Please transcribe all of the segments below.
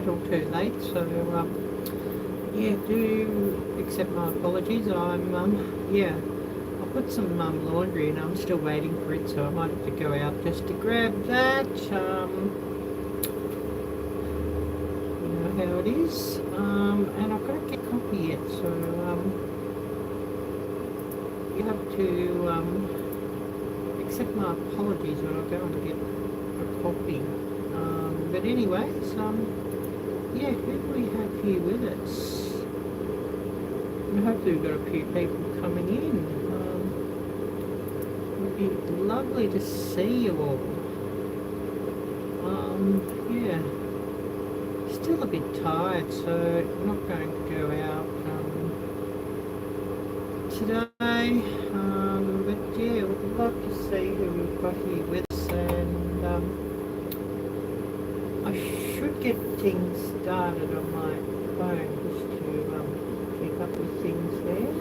till too late, so yeah, do accept my apologies. Yeah, I put some laundry and I'm still waiting for it, so I might have to go out just to grab that. You know how it is. And I've got to get a copy yet, so you have to accept my apologies when I go and get a copy. But anyways, yeah, who do we have here with us? And hopefully we've got a few people coming in. It would be lovely to see you all. Yeah, still a bit tired, so I'm not going to go out today. But yeah, we'd love to see who we've got here with us, and I should get things started on my phone just to keep up with things there.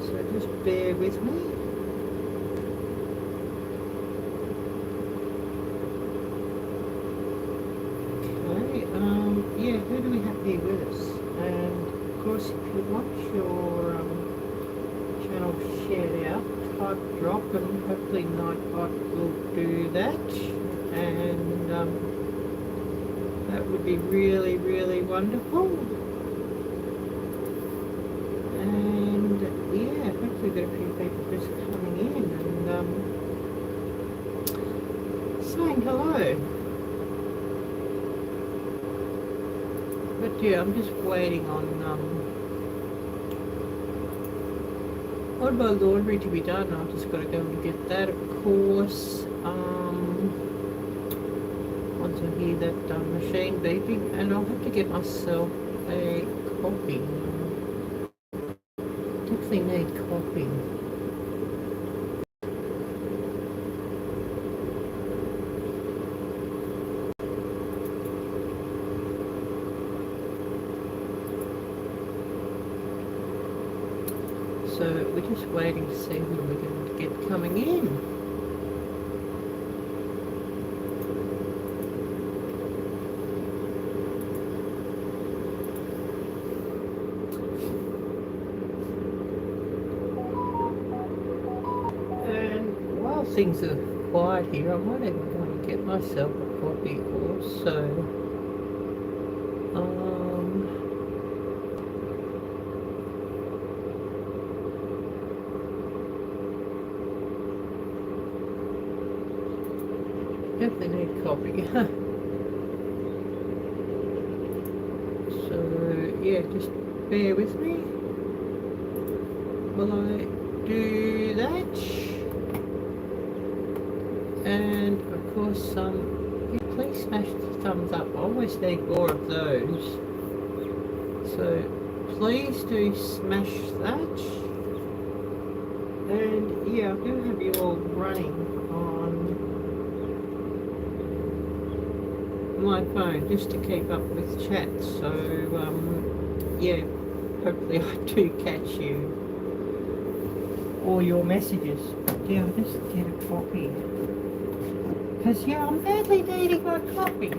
So just bear with me. Okay, yeah, who do we have here with us? And of course, if you want your channel shared out, type drop, and hopefully Nightbot will do that. And that would be really, really wonderful. And yeah, hopefully we've got a few people just coming in and saying hello. But yeah, I'm just waiting on my laundry to be done. I've just got to go and get that, of course. Once I hear that machine beeping, and I'll have to get myself a coffee. Definitely need coffee. So we're just waiting to see who we're going to get coming in. Things are quiet here. I might even go and get myself a coffee also. Definitely need coffee. So yeah, just bear with me while I do that. And of course, yeah, please smash the thumbs up. I always need more of those. So please do smash that. And yeah, I do have you all running on my phone just to keep up with chat. So yeah, hopefully I do catch you or your messages. Yeah, I'll just get a copy. Because, yeah, I'm badly needing my coffee.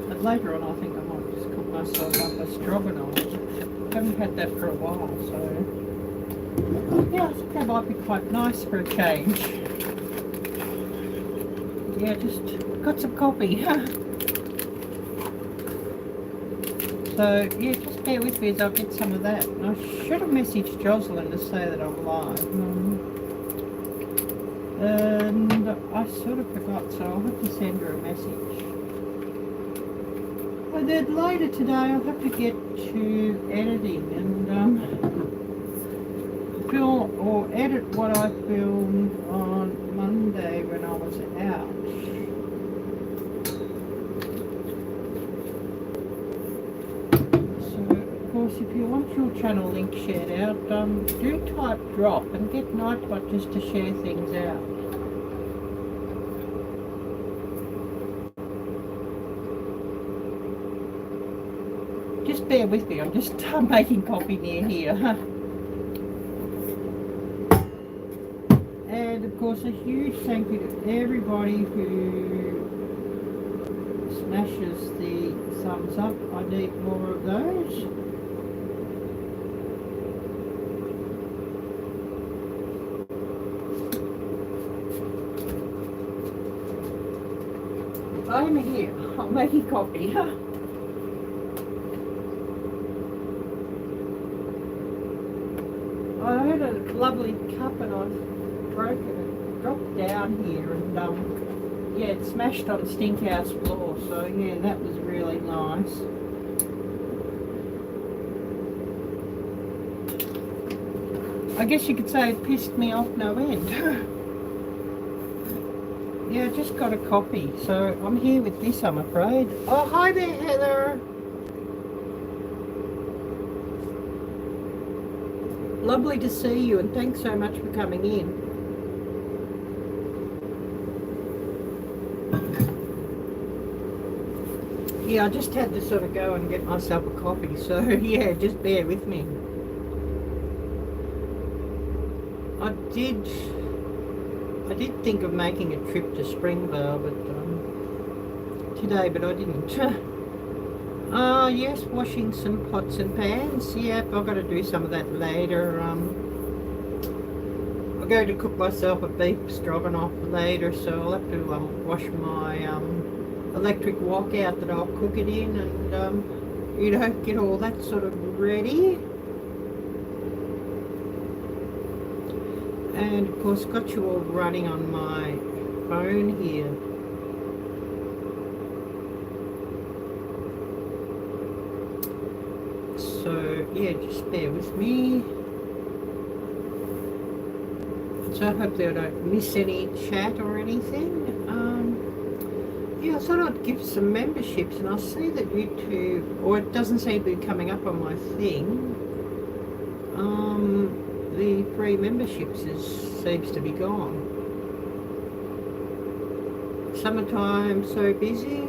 And later on, I think I might just cook myself up a stroganoff. I haven't had that for a while, so yeah, I think that might be quite nice for a change. Yeah, just got some coffee. So, yeah, just bear with me as I'll get some of that. And I should have messaged Joslyn to say that I'm live. And I sort of forgot, so I'll have to send her a message. And then later today I'll have to get to editing and film or edit what I filmed on Monday when I was out. If you want your channel link shared out, do type drop and get Nightbot just to share things out. just bear with me. I'm just making coffee near here. And of course, a huge thank you to everybody who smashes the thumbs up. I need more of those. I'm here. I'm making coffee. I had a lovely cup and I've broken it, dropped down here, and yeah, it smashed on the stink house floor. So yeah, that was really nice. I guess you could say it pissed me off no end. Yeah, I just got a copy, so I'm here with this, I'm afraid. Oh, hi there, Heather. Lovely to see you, and thanks so much for coming in. Yeah, I just had to sort of go and get myself a coffee, so yeah, just bear with me. I did think of making a trip to Springvale, but today, but I didn't. Yes, washing some pots and pans. Yep, I've got to do some of that later. I'm going to cook myself a beef stroganoff later, so I'll have to wash my electric wok out that I'll cook it in, and you know, get all that sort of ready. And of course, got you all running on my phone here. So yeah, just bear with me. So hopefully I don't miss any chat or anything. Yeah, I thought I'd give some memberships, and I see that YouTube, or it doesn't seem to be coming up on my thing. The free memberships seems to be gone. Summertime so busy.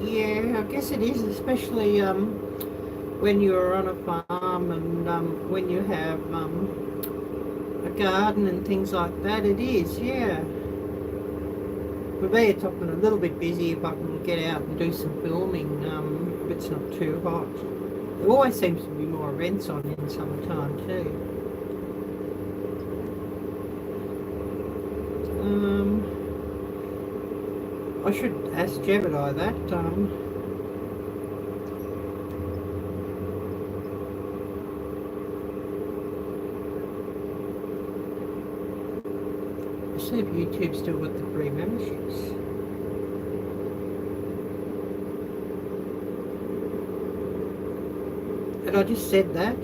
Yeah, I guess it is, especially when you're on a farm and when you have a garden and things like that. It is, yeah. For me, it's often a little bit busy if I can get out and do some filming, if it's not too hot. There always seems to be more events on in summertime too. I should ask Jebediah that. See if YouTube's still got the free memberships. And I just said that.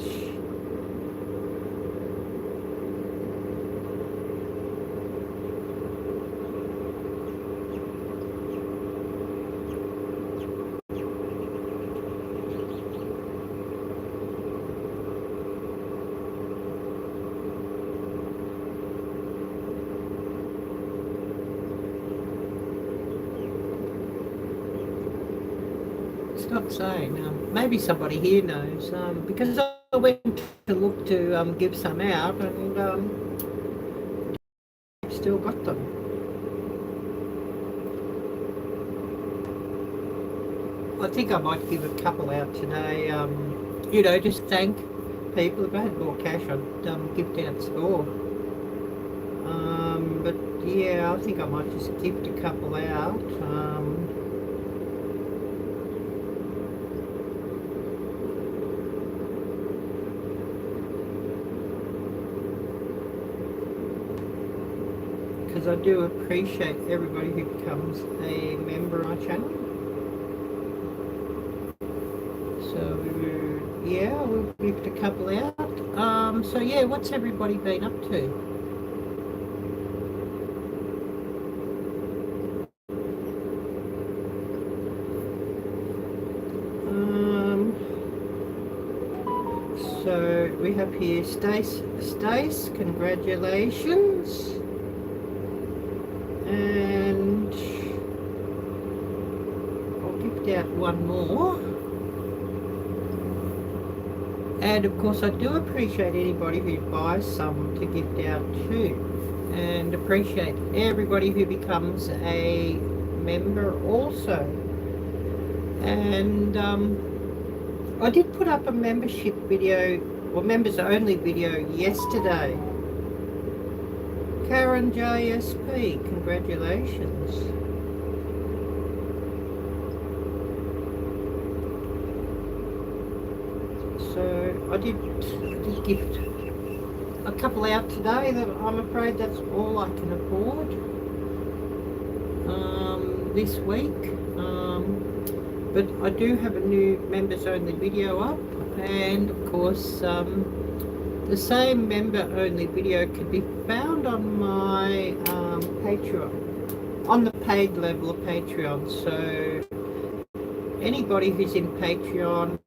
Not saying. Maybe somebody here knows, because I went to look to give some out, and still got them. I think I might give a couple out today. You know, just thank people. If I had more cash, I'd gift out score. But yeah, I think I might just gift a couple out. Because I do appreciate everybody who becomes a member of my channel. So yeah, we'll gift a couple out. So yeah, what's everybody been up to? So we have here Stace, congratulations. And I'll gift out one more. And of course I do appreciate anybody who buys some to gift out to, and appreciate everybody who becomes a member also. And I did put up a membership video, or members only video, yesterday. Karen JSP, congratulations. So I did gift a couple out today that I'm afraid that's all I can afford this week. But I do have a new members only video up, and of course the same member only video can be found on my Patreon, on the paid level of Patreon. So anybody who's in Patreon,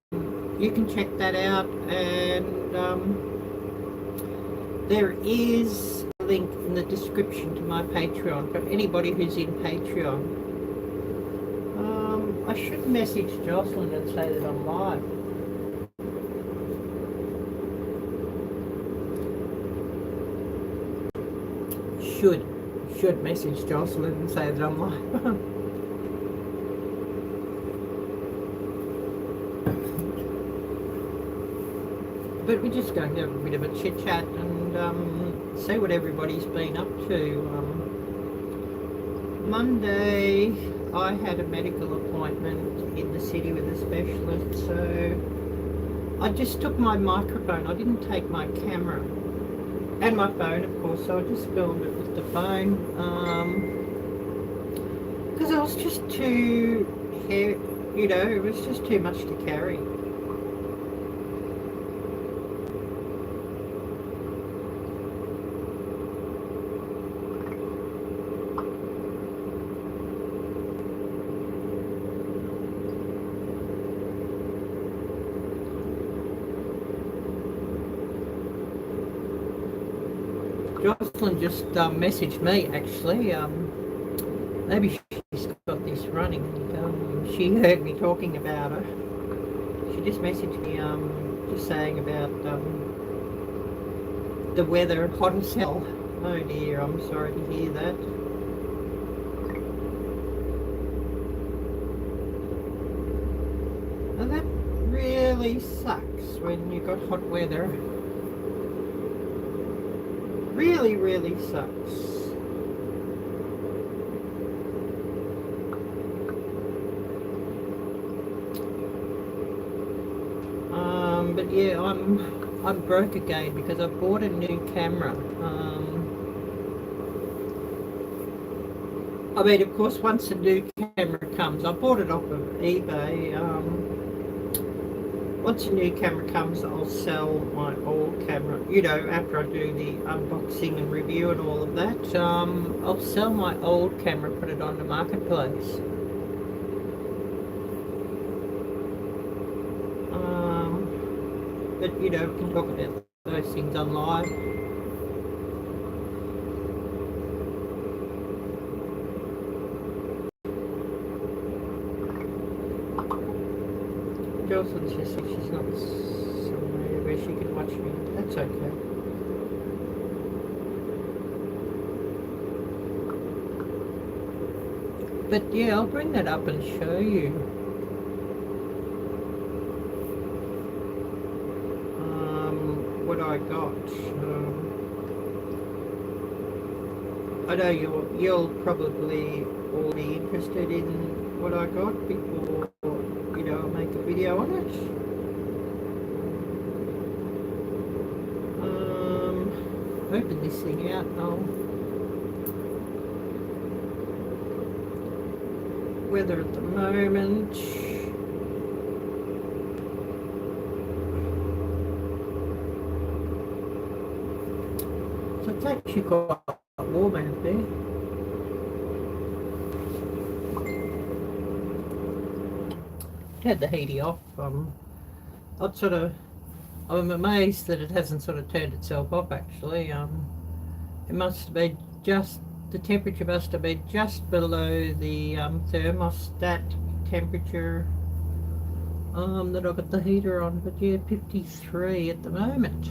you can check that out, and there is a link in the description to my Patreon for anybody who's in Patreon. I should message Joslyn and say that I'm live. Should message Joslyn and say that I'm live. But we're just going to have a bit of a chit chat and see what everybody's been up to. Monday I had a medical appointment in the city with a specialist, so I just took my microphone. I didn't take my camera and my phone, of course, so I just filmed it with the phone because it was just too, you know, it was just too much to carry. Joslyn just messaged me, actually. Maybe she's got this running. She heard me talking about her. She just messaged me, just saying about the weather, hot as hell. Oh dear, I'm sorry to hear that. Now that really sucks when you've got hot weather. Really, really sucks. But yeah, I'm broke again because I bought a new camera. I mean, of course, once a new camera comes, I bought it off of eBay. Once a new camera comes, I'll sell my old camera. You know, after I do the unboxing and review and all of that, I'll sell my old camera, put it on the marketplace. But, you know, we can talk about those things on live. Joslyn says she's not somewhere where she can watch me. That's okay. But yeah, I'll bring that up and show you. What I got. I know you'll probably all be interested in what I got before, you know, I'll make a video on it. Open this thing out now. Weather at the moment. So it's actually quite warm out there. Had the heating off. I'm amazed that it hasn't sort of turned itself off, actually. It must have been just, the temperature must have been just below the thermostat temperature that I've got the heater on, but yeah, 53 at the moment.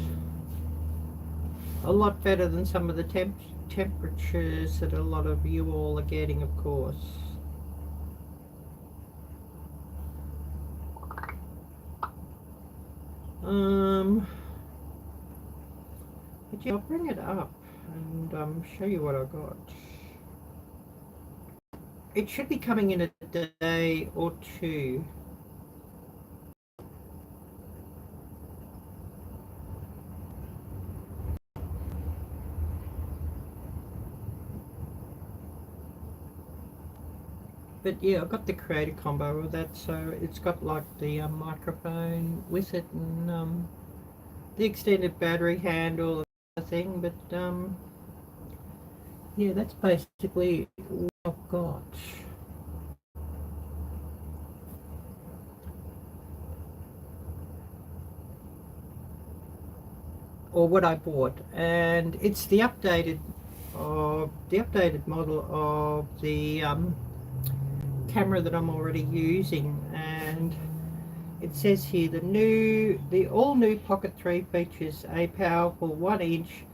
A lot better than some of the temperatures that a lot of you all are getting, of course. But yeah, I'll bring it up and show you what I got. It should be coming in a day or two. But yeah, I've got the creator combo with that, so it's got like the microphone with it and the extended battery handle and the thing. But yeah, that's basically what I've got. Or what I bought, and it's the updated model of the camera that I'm already using. And it says here the all new Pocket 3 features a powerful 1-inch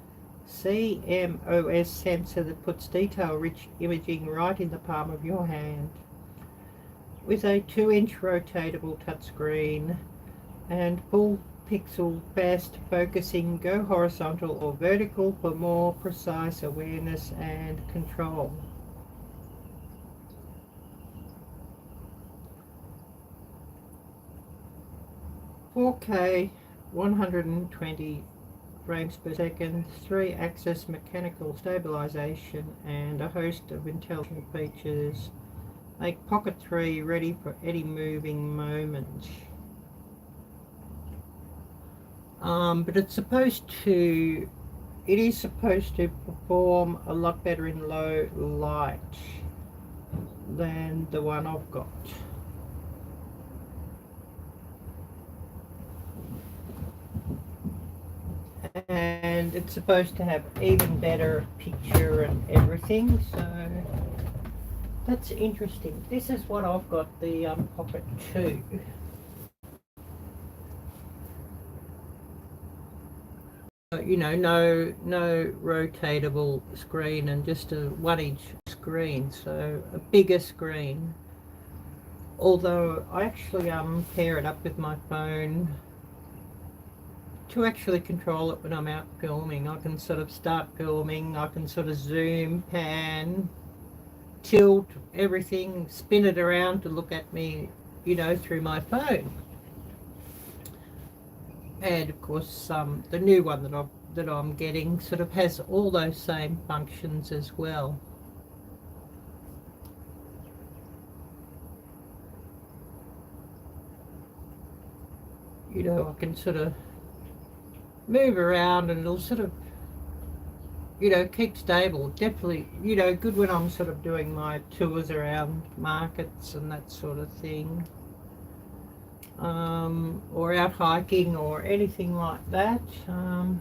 CMOS sensor that puts detail-rich imaging right in the palm of your hand, with a 2-inch rotatable touchscreen and full pixel fast focusing. Go horizontal or vertical for more precise awareness and control. "4K 120 frames per second, 3-axis mechanical stabilization, and a host of intelligent features make Pocket 3 ready for any moving moment." But it is supposed to perform a lot better in low light than the one I've got. And it's supposed to have even better picture and everything, so that's interesting. This is what I've got, the Pocket 2. You know, no rotatable screen and just a 1-inch screen, so a bigger screen. Although I actually pair it up with my phone to actually control it when I'm out filming. I can sort of start filming, I can sort of zoom, pan, tilt, everything, spin it around to look at me, you know, through my phone. And of course, the new one that I'm getting sort of has all those same functions as well. You know, I can sort of move around and it'll sort of, you know, keep stable. Definitely, you know, good when I'm sort of doing my tours around markets and that sort of thing. Or out hiking or anything like that. I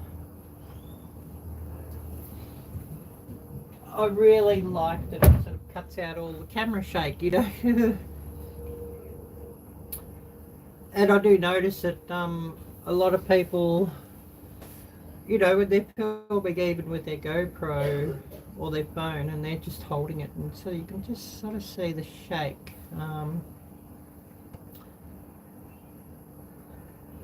really like that it sort of cuts out all the camera shake, you know. And I do notice that a lot of people, you know, when they're filming even with their GoPro or their phone and they're just holding it, and so you can just sort of see the shake.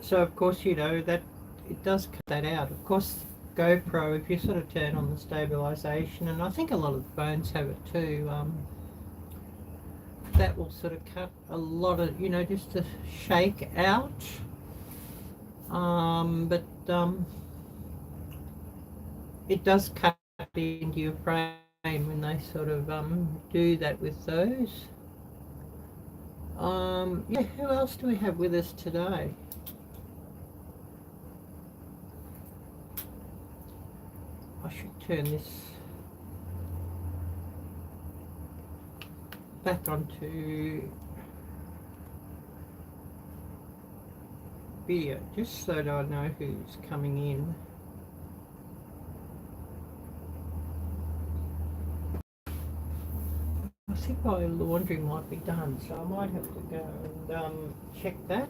So of course, you know, that it does cut that out. Of course, GoPro, if you sort of turn on the stabilization, and I think a lot of the phones have it too, that will sort of cut a lot of, you know, just the shake out. But it does cut into your frame when they sort of do that with those. Yeah, who else do we have with us today? I should turn this back onto video, just so that I know who's coming in. I think my laundry might be done, so I might have to go and check that.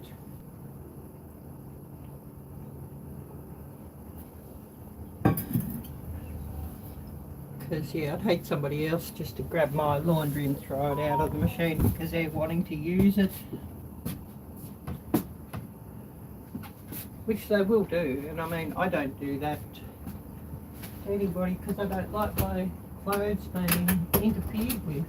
Because, yeah, I'd hate somebody else just to grab my laundry and throw it out of the machine because they're wanting to use it. Which they will do, and I mean, I don't do that to anybody because I don't like my clothes being interfered with.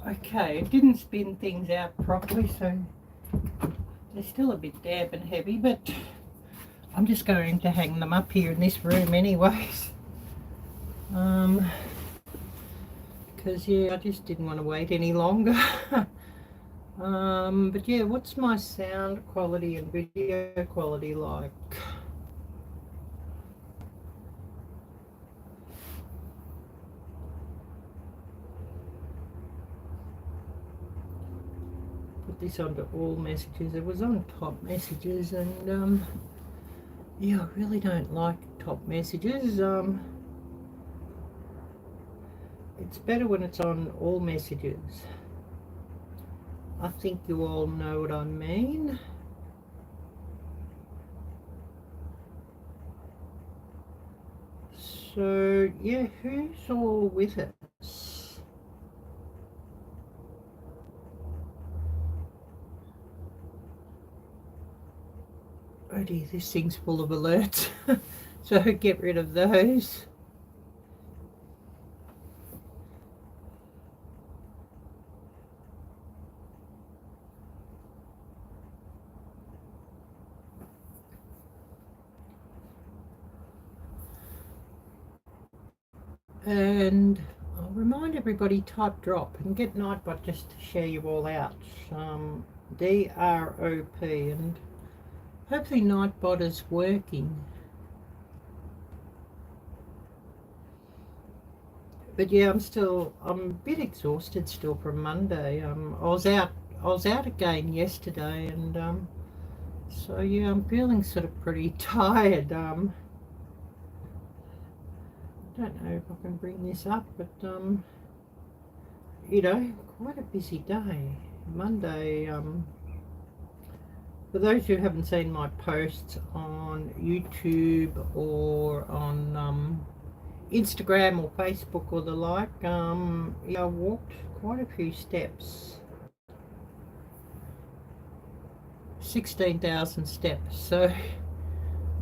Okay, it didn't spin things out properly, so they're still a bit damp and heavy, but I'm just going to hang them up here in this room anyways. Because, yeah, I just didn't want to wait any longer. But yeah, what's my sound quality and video quality like? This onto all messages. It was on top messages, and yeah, I really don't like top messages. It's better when it's on all messages. I think you all know what I mean. So yeah, who's all with us? Oh dear, this thing's full of alerts. So get rid of those. And I'll remind everybody, type drop and get Nightbot just to share you all out. DROP, and hopefully Nightbot is working. But yeah, I'm a bit exhausted still from Monday. I was out again yesterday, and so yeah, I'm feeling sort of pretty tired. I don't know if I can bring this up, but you know, quite a busy day. Monday, for those who haven't seen my posts on YouTube or on Instagram or Facebook or the like, yeah, I walked quite a few steps. 16,000 steps. So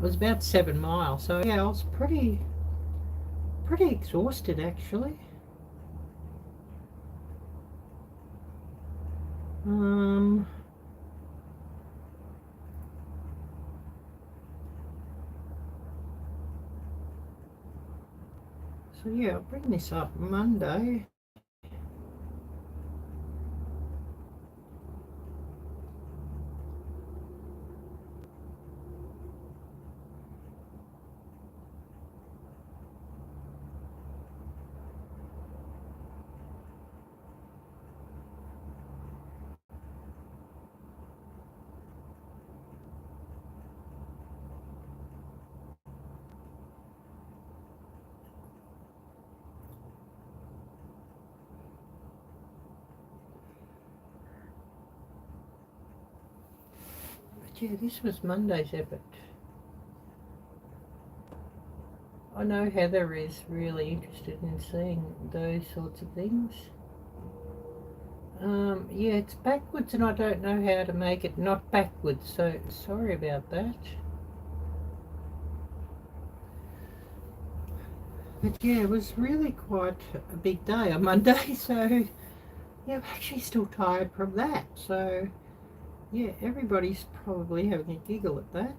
was about 7 miles. So yeah, I was pretty exhausted actually. So yeah, I'll bring this up Monday. But yeah, this was Monday's effort. I know Heather is really interested in seeing those sorts of things. Yeah, it's backwards and I don't know how to make it not backwards, so sorry about that. But yeah, it was really quite a big day on Monday, so yeah, I'm actually still tired from that. So yeah, everybody's probably having a giggle at that.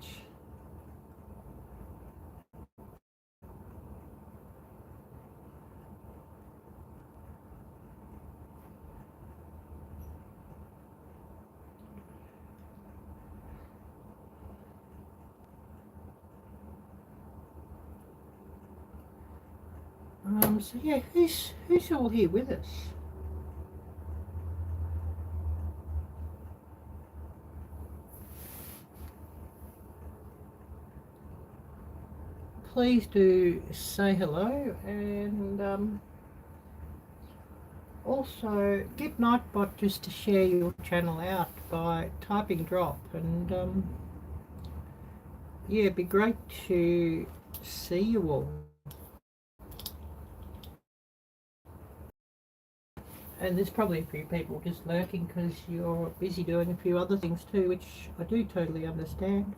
So yeah, who's all here with us? Please do say hello, and also get Nightbot just to share your channel out by typing drop, and yeah, it'd be great to see you all. And there's probably a few people just lurking because you're busy doing a few other things too, which I do totally understand.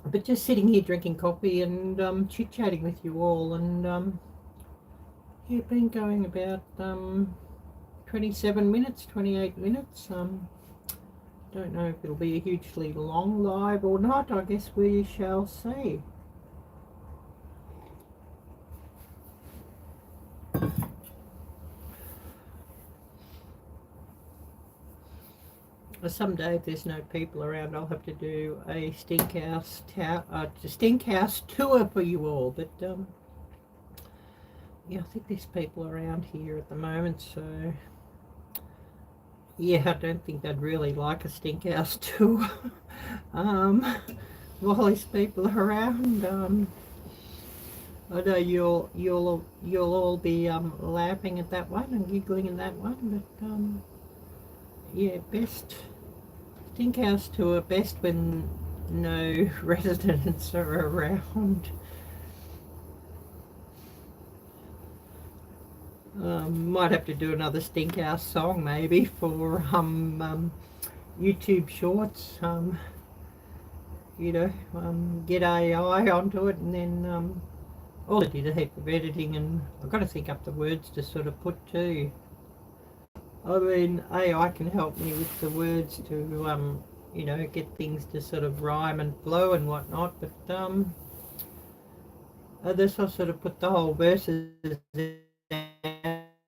But just sitting here drinking coffee and chit-chatting with you all, and yeah, been going about 27 minutes, 28 minutes. Don't know if it'll be a hugely long live or not. I guess we shall see. Someday, if there's no people around, I'll have to do a stinkhouse tour for you all. But yeah, I think there's people around here at the moment, so yeah, I don't think they'd really like a stinkhouse tour while there's people around. I know you'll all be laughing at that one and giggling at that one, but yeah, best stinkhouse tour best when no residents are around. Might have to do another stinkhouse song maybe for YouTube Shorts. You know, get AI onto it, and then also did a heap of editing, and I've got to think up the words to sort of put too. I mean, AI can help me with the words to you know, get things to sort of rhyme and flow and whatnot, but this I sort of put the whole verses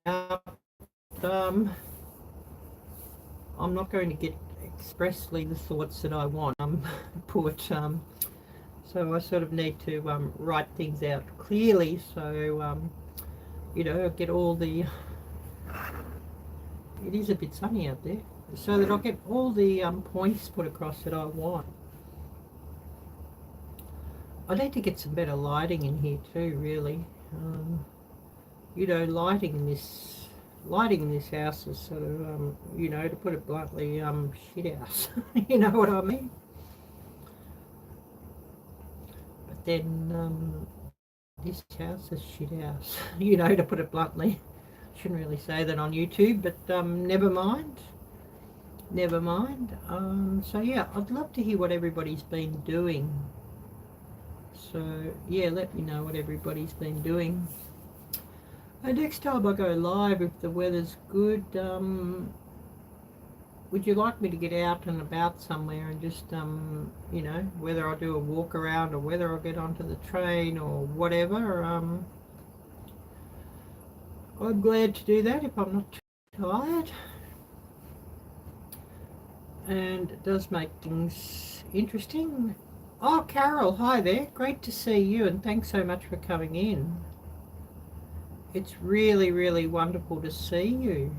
out. I'm not going to get expressly the thoughts that I want put, so I sort of need to write things out clearly, so you know, get all the, it is a bit sunny out there, so that I'll get all the points put across that I want. I need to get some better lighting in here too, really. You know, lighting in this house is sort of, you know, to put it bluntly, shit house. You know what I mean? But then, this house is shit house. You know, to put it bluntly. Shouldn't really say that on YouTube, but never mind. never mind. So yeah, I'd love to hear what everybody's been doing. So yeah, let me know what everybody's been doing. And next time I go live, if the weather's good, would you like me to get out and about somewhere and just, you know, whether I do a walk around or whether I get onto the train or whatever, I'm glad to do that if I'm not too tired. And it does make things interesting. Oh, Carol, hi there. Great to see you, and thanks so much for coming in. It's really, really wonderful to see you.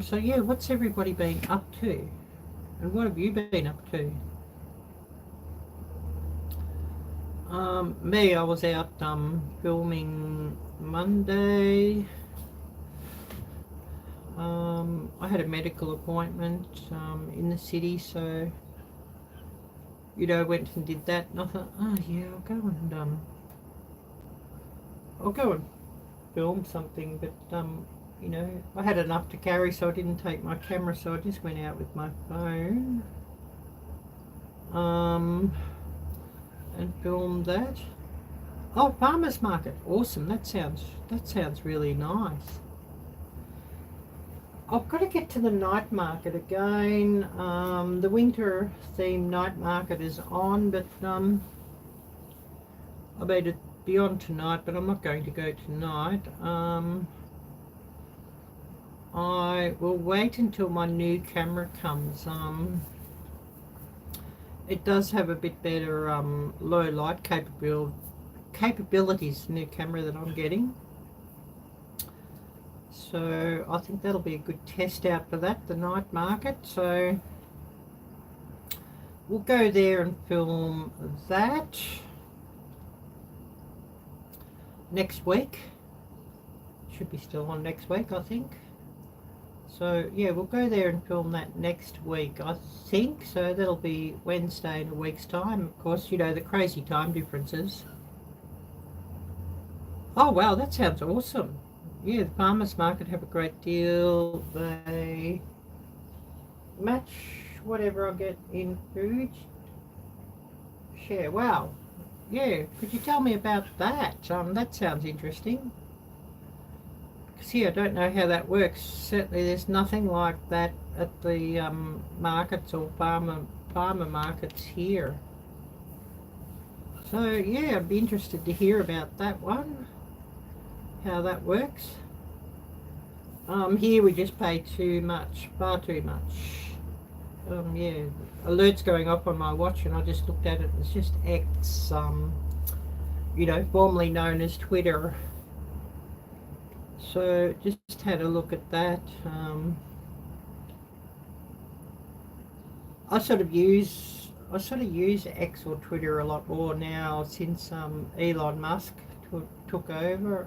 So yeah, what's everybody been up to? And what have you been up to? Me, I was out filming Monday. I had a medical appointment in the city, so you know, went and did that, and I thought, oh yeah, I'll go and film something, but you know, I had enough to carry, so I didn't take my camera, so I just went out with my phone and filmed that. Oh, farmers market, awesome. That sounds really nice. I've got to get to the night market again. The winter themed night market is on, but I made it be on tonight, but I'm not going to go tonight. I will wait until my new camera comes. It does have a bit better low light capabilities, new camera that I'm getting. So I think that'll be a good test out for that, the night market. So we'll go there and film that next week. Should be still on next week, I think. So yeah, we'll go there and film that next week, I think. So that'll be Wednesday in a week's time. Of course, you know, the crazy time differences. Oh wow, that sounds awesome. Yeah, the farmers market have a great deal. They match whatever I get in food share. Wow. Yeah, could you tell me about that? That sounds interesting. See, I don't know how that works. Certainly there's nothing like that at the markets or farmer markets here. So yeah, I'd be interested to hear about that one, how that works. Here we just pay too much, far too much. Yeah, alerts going off on my watch, and I just looked at it. It's just X, you know, formerly known as Twitter. So just had a look at that. I sort of use X or Twitter a lot more now since Elon Musk took over,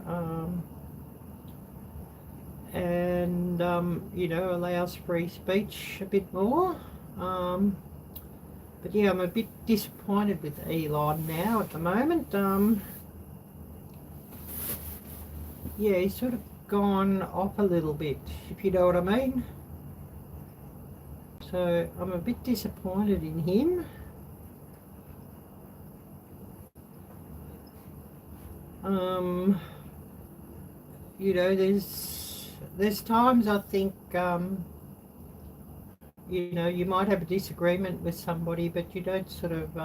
and you know, allows free speech a bit more. But yeah, I'm a bit disappointed with Elon now at the moment. Yeah, he's sort of gone off a little bit, if you know what I mean. So I'm a bit disappointed in him. You know, there's times I think, you know, you might have a disagreement with somebody, but you don't sort of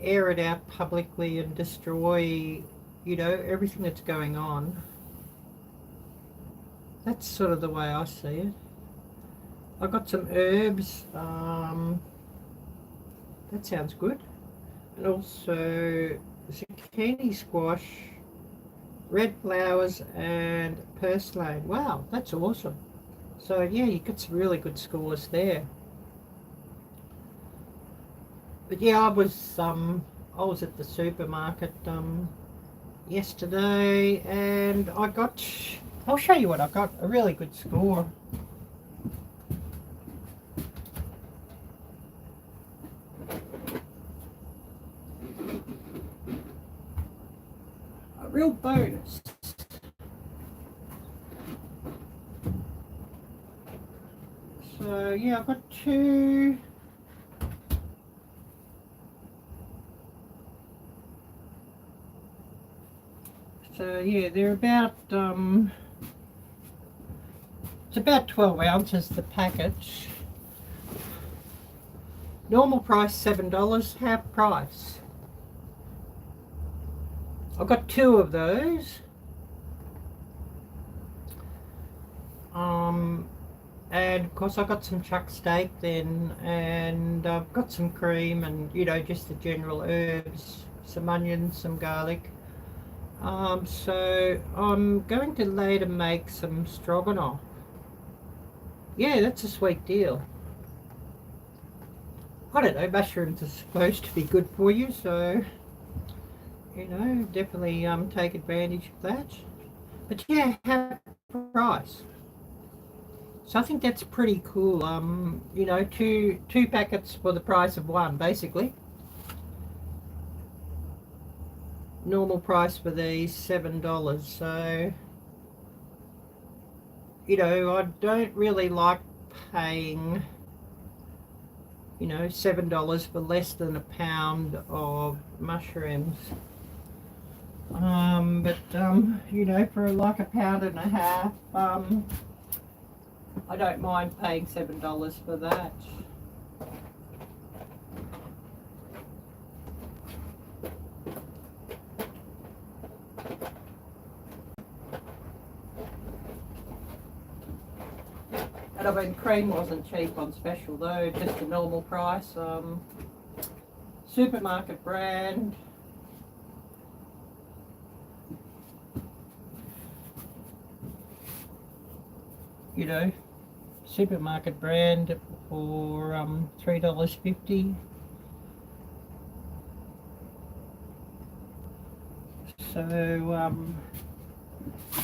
air it out publicly and destroy, you know, everything that's going on. That's sort of the way I see it. I got some herbs. That sounds good. And also zucchini squash, red flowers, and purslane. Wow, that's awesome. So yeah, you get some really good scores there. But yeah, I was at the supermarket yesterday, and I'll show you what I got. A really good score. A real bonus. So yeah, I've got two. So yeah, they're about it's about 12 ounces the package. Normal price $7, half price. I've got two of those. And of course I got some chuck steak then, and I've got some cream and, you know, just the general herbs, some onions, some garlic. So I'm going to later make some stroganoff. Yeah, that's a sweet deal. I don't know, mushrooms are supposed to be good for you, so, you know, definitely take advantage of that. But yeah, half price. So I think that's pretty cool. You know, two packets for the price of one, basically. Normal price for these $7. So, you know, I don't really like paying, you know, $7 for less than a pound of mushrooms. You know, for like a pound and a half, I don't mind paying $7 for that. And I mean, cream wasn't cheap on special though, just the normal price. Supermarket brand. You know, supermarket brand for $3.50. So,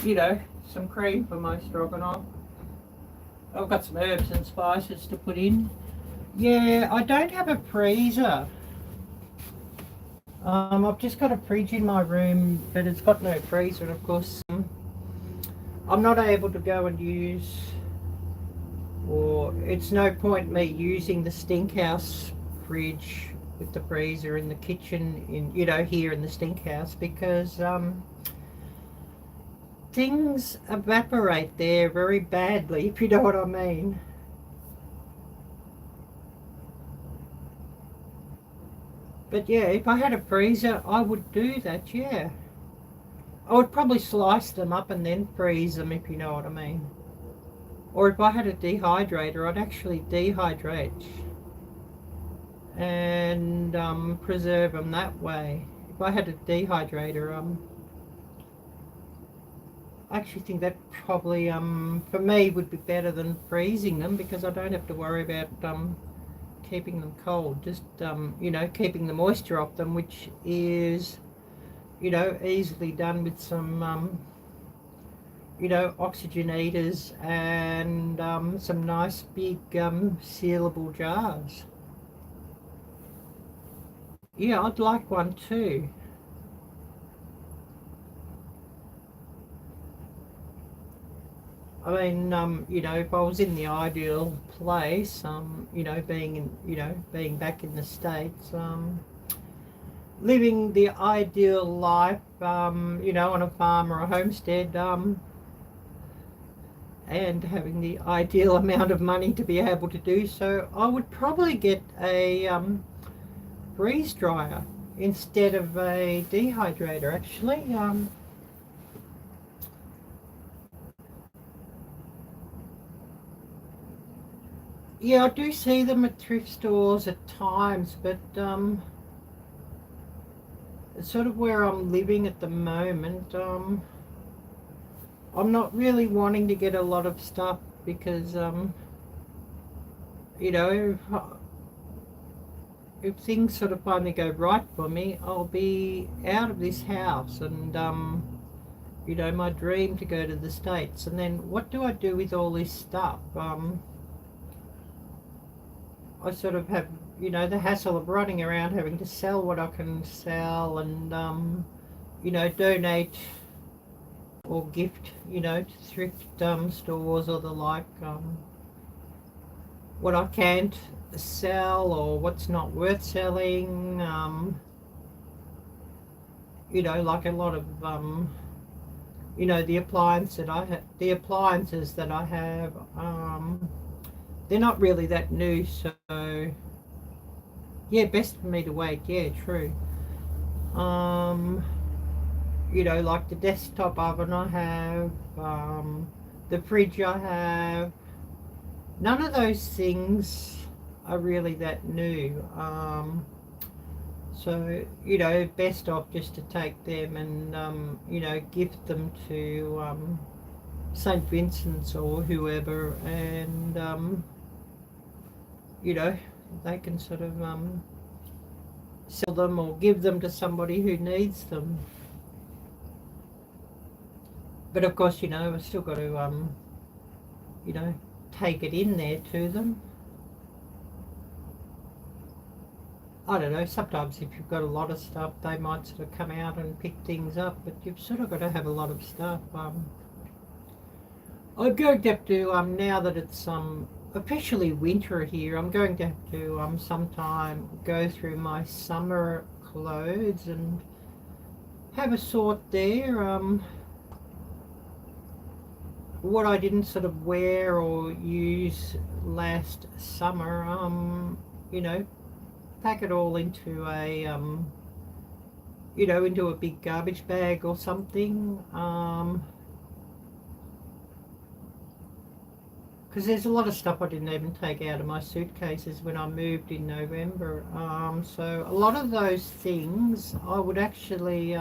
you know, some cream for my stroganoff. I've got some herbs and spices to put in. Yeah, I don't have a freezer. I've just got a fridge in my room, but it's got no freezer, and of course I'm not able to go and use, or it's no point me using the stink house fridge with the freezer in the kitchen, in, you know, here in the stink house, because things evaporate there very badly, if you know what I mean. But yeah, if I had a freezer, I would do that, yeah. I would probably slice them up and then freeze them, if you know what I mean. Or if I had a dehydrator, I'd actually dehydrate and preserve them that way. If I had a dehydrator, I actually think that probably, for me, would be better than freezing them, because I don't have to worry about keeping them cold. Just, you know, keeping the moisture off them, which is, you know, easily done with some, you know, oxygenators and some nice big sealable jars. Yeah, I'd like one too. I mean, you know, if I was in the ideal place, you know, being back in the States, living the ideal life, you know, on a farm or a homestead, and having the ideal amount of money to be able to do so, I would probably get a freeze dryer instead of a dehydrator, actually. Yeah, I do see them at thrift stores at times, but it's sort of where I'm living at the moment. I'm not really wanting to get a lot of stuff because, you know, if things sort of finally go right for me, I'll be out of this house, and, you know, my dream to go to the States. And then what do I do with all this stuff? I sort of have, you know, the hassle of running around having to sell what I can sell, and, you know, donate or gift, you know, to thrift stores or the like. what I can't sell or what's not worth selling. You know, like a lot of you know, the appliances that I have, they're not really that new, so yeah, best for me to wait. Yeah, true. Um, you know, like the desktop oven I have, the fridge I have. None of those things are really that new. So, you know, best off just to take them and, you know, gift them to St. Vincent's or whoever, and, you know, they can sort of sell them or give them to somebody who needs them. But of course, you know, I've still got to, you know, take it in there to them. I don't know, sometimes if you've got a lot of stuff, they might sort of come out and pick things up, but you've sort of got to have a lot of stuff. I'm going to have to, now that it's officially winter here, I'm going to have to sometime go through my summer clothes and have a sort there. What I didn't sort of wear or use last summer, you know, pack it all into a, you know, into a big garbage bag or something. Because there's a lot of stuff I didn't even take out of my suitcases when I moved in November. So a lot of those things I would actually,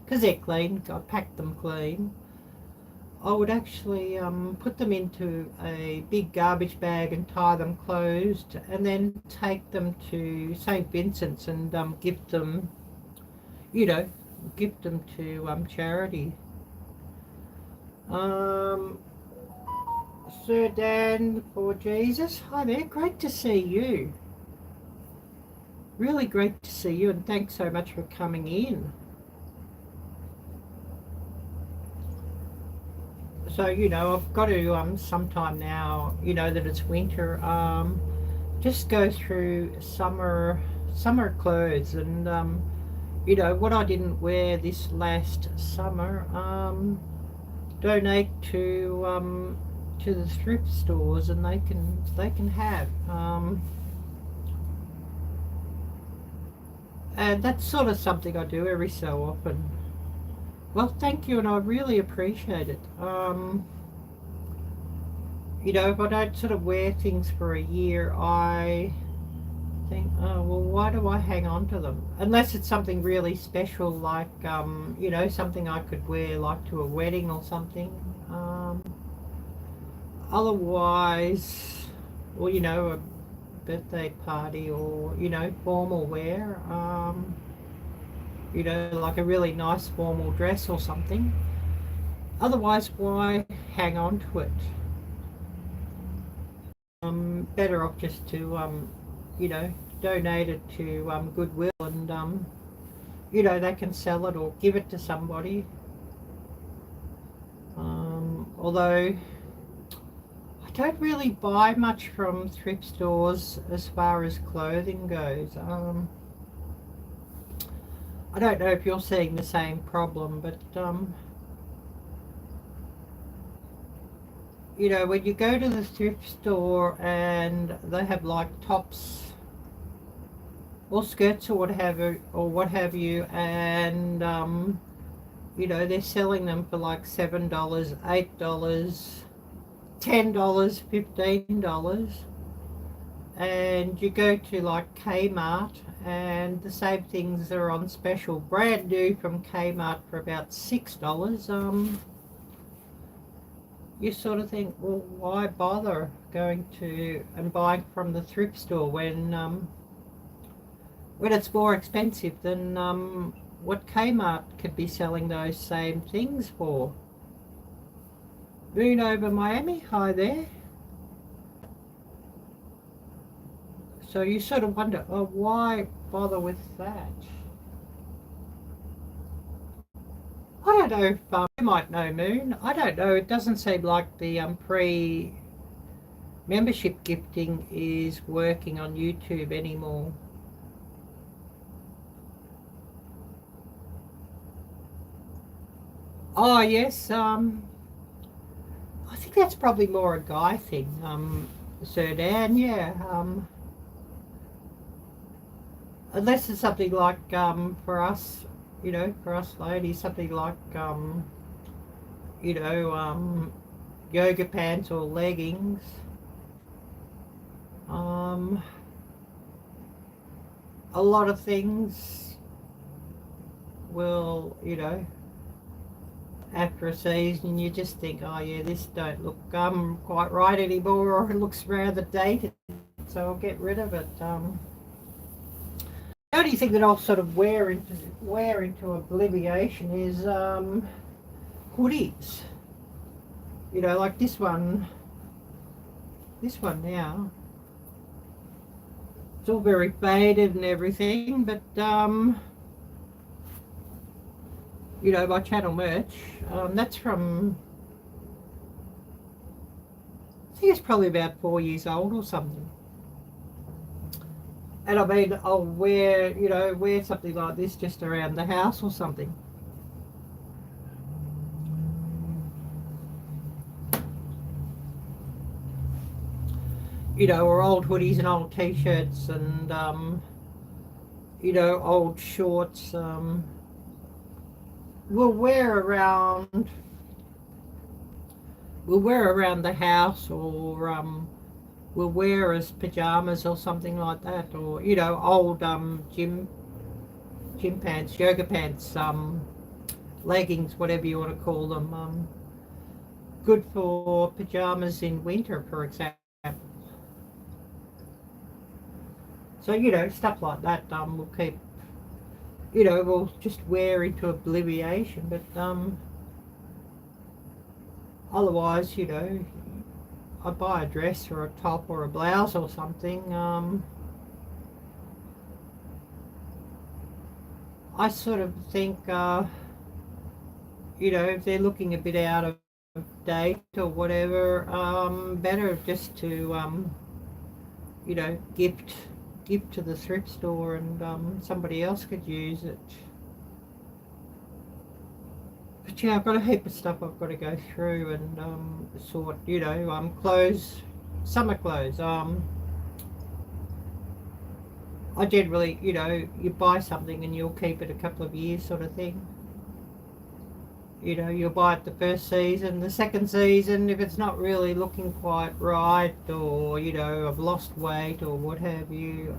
because they're clean, I packed them clean, I would actually put them into a big garbage bag and tie them closed, and then take them to St. Vincent's and give them, you know, give them to charity. Sir Dan for Jesus, hi there, great to see you. Really great to see you, and thanks so much for coming in. So, you know, I've got to sometime now, you know, that it's winter, just go through summer clothes and you know, what I didn't wear this last summer, donate to the thrift stores, and they can have, and that's sort of something I do every so often. Well, thank you, and I really appreciate it. You know, if I don't sort of wear things for a year, I think, oh, well, why do I hang on to them? Unless it's something really special, like, you know, something I could wear, like, to a wedding or something. Otherwise, or, you know, a birthday party, or, you know, formal wear, you know, like a really nice formal dress or something. Otherwise, why hang on to it? Better off just to, you know, donate it to Goodwill, and, you know, they can sell it or give it to somebody. Although I don't really buy much from thrift stores as far as clothing goes. I don't know if you're seeing the same problem, but you know, when you go to the thrift store and they have like tops or skirts or what have you, and you know, they're selling them for like $7, $8, $10, $15, and you go to like Kmart and the same things are on special, brand new from Kmart for about $6. You sort of think, well, why bother going to and buying from the thrift store when it's more expensive than what Kmart could be selling those same things for? Moon over Miami, hi there. So you sort of wonder, oh, why bother with that? I don't know if you might know, Moon. I don't know. It doesn't seem like the membership gifting is working on YouTube anymore. Oh yes, I think that's probably more a guy thing, Sir Dan, yeah. Unless it's something like, for us, you know, for us ladies, something like, you know, yoga pants or leggings. A lot of things will, you know, after a season you just think, oh yeah, this don't look quite right anymore, or it looks rather dated, so I'll get rid of it. The only thing that I'll sort of wear into oblivion is hoodies. You know, like this one now. It's all very faded and everything, but you know, my channel merch, that's from, I think it's probably about 4 years old or something. And I mean, I'll wear, you know, wear something like this just around the house or something. You know, or old hoodies and old t-shirts and, you know, old shorts. We'll wear around the house, or we'll wear as pajamas or something like that, or, you know, old gym pants, yoga pants, leggings, whatever you want to call them. Good for pajamas in winter, for example. So, you know, stuff like that, we'll keep, you know, we'll just wear into oblivion, but otherwise, you know, I buy a dress or a top or a blouse or something. I sort of think, you know, if they're looking a bit out of date or whatever, better just to, you know, gift to the thrift store, and somebody else could use it. But yeah, I've got a heap of stuff I've got to go through and sort, you know, clothes, summer clothes. I generally, you know, you buy something and you'll keep it a couple of years sort of thing. You know, you'll buy it the first season, the second season, if it's not really looking quite right, or, you know, I've lost weight or what have you,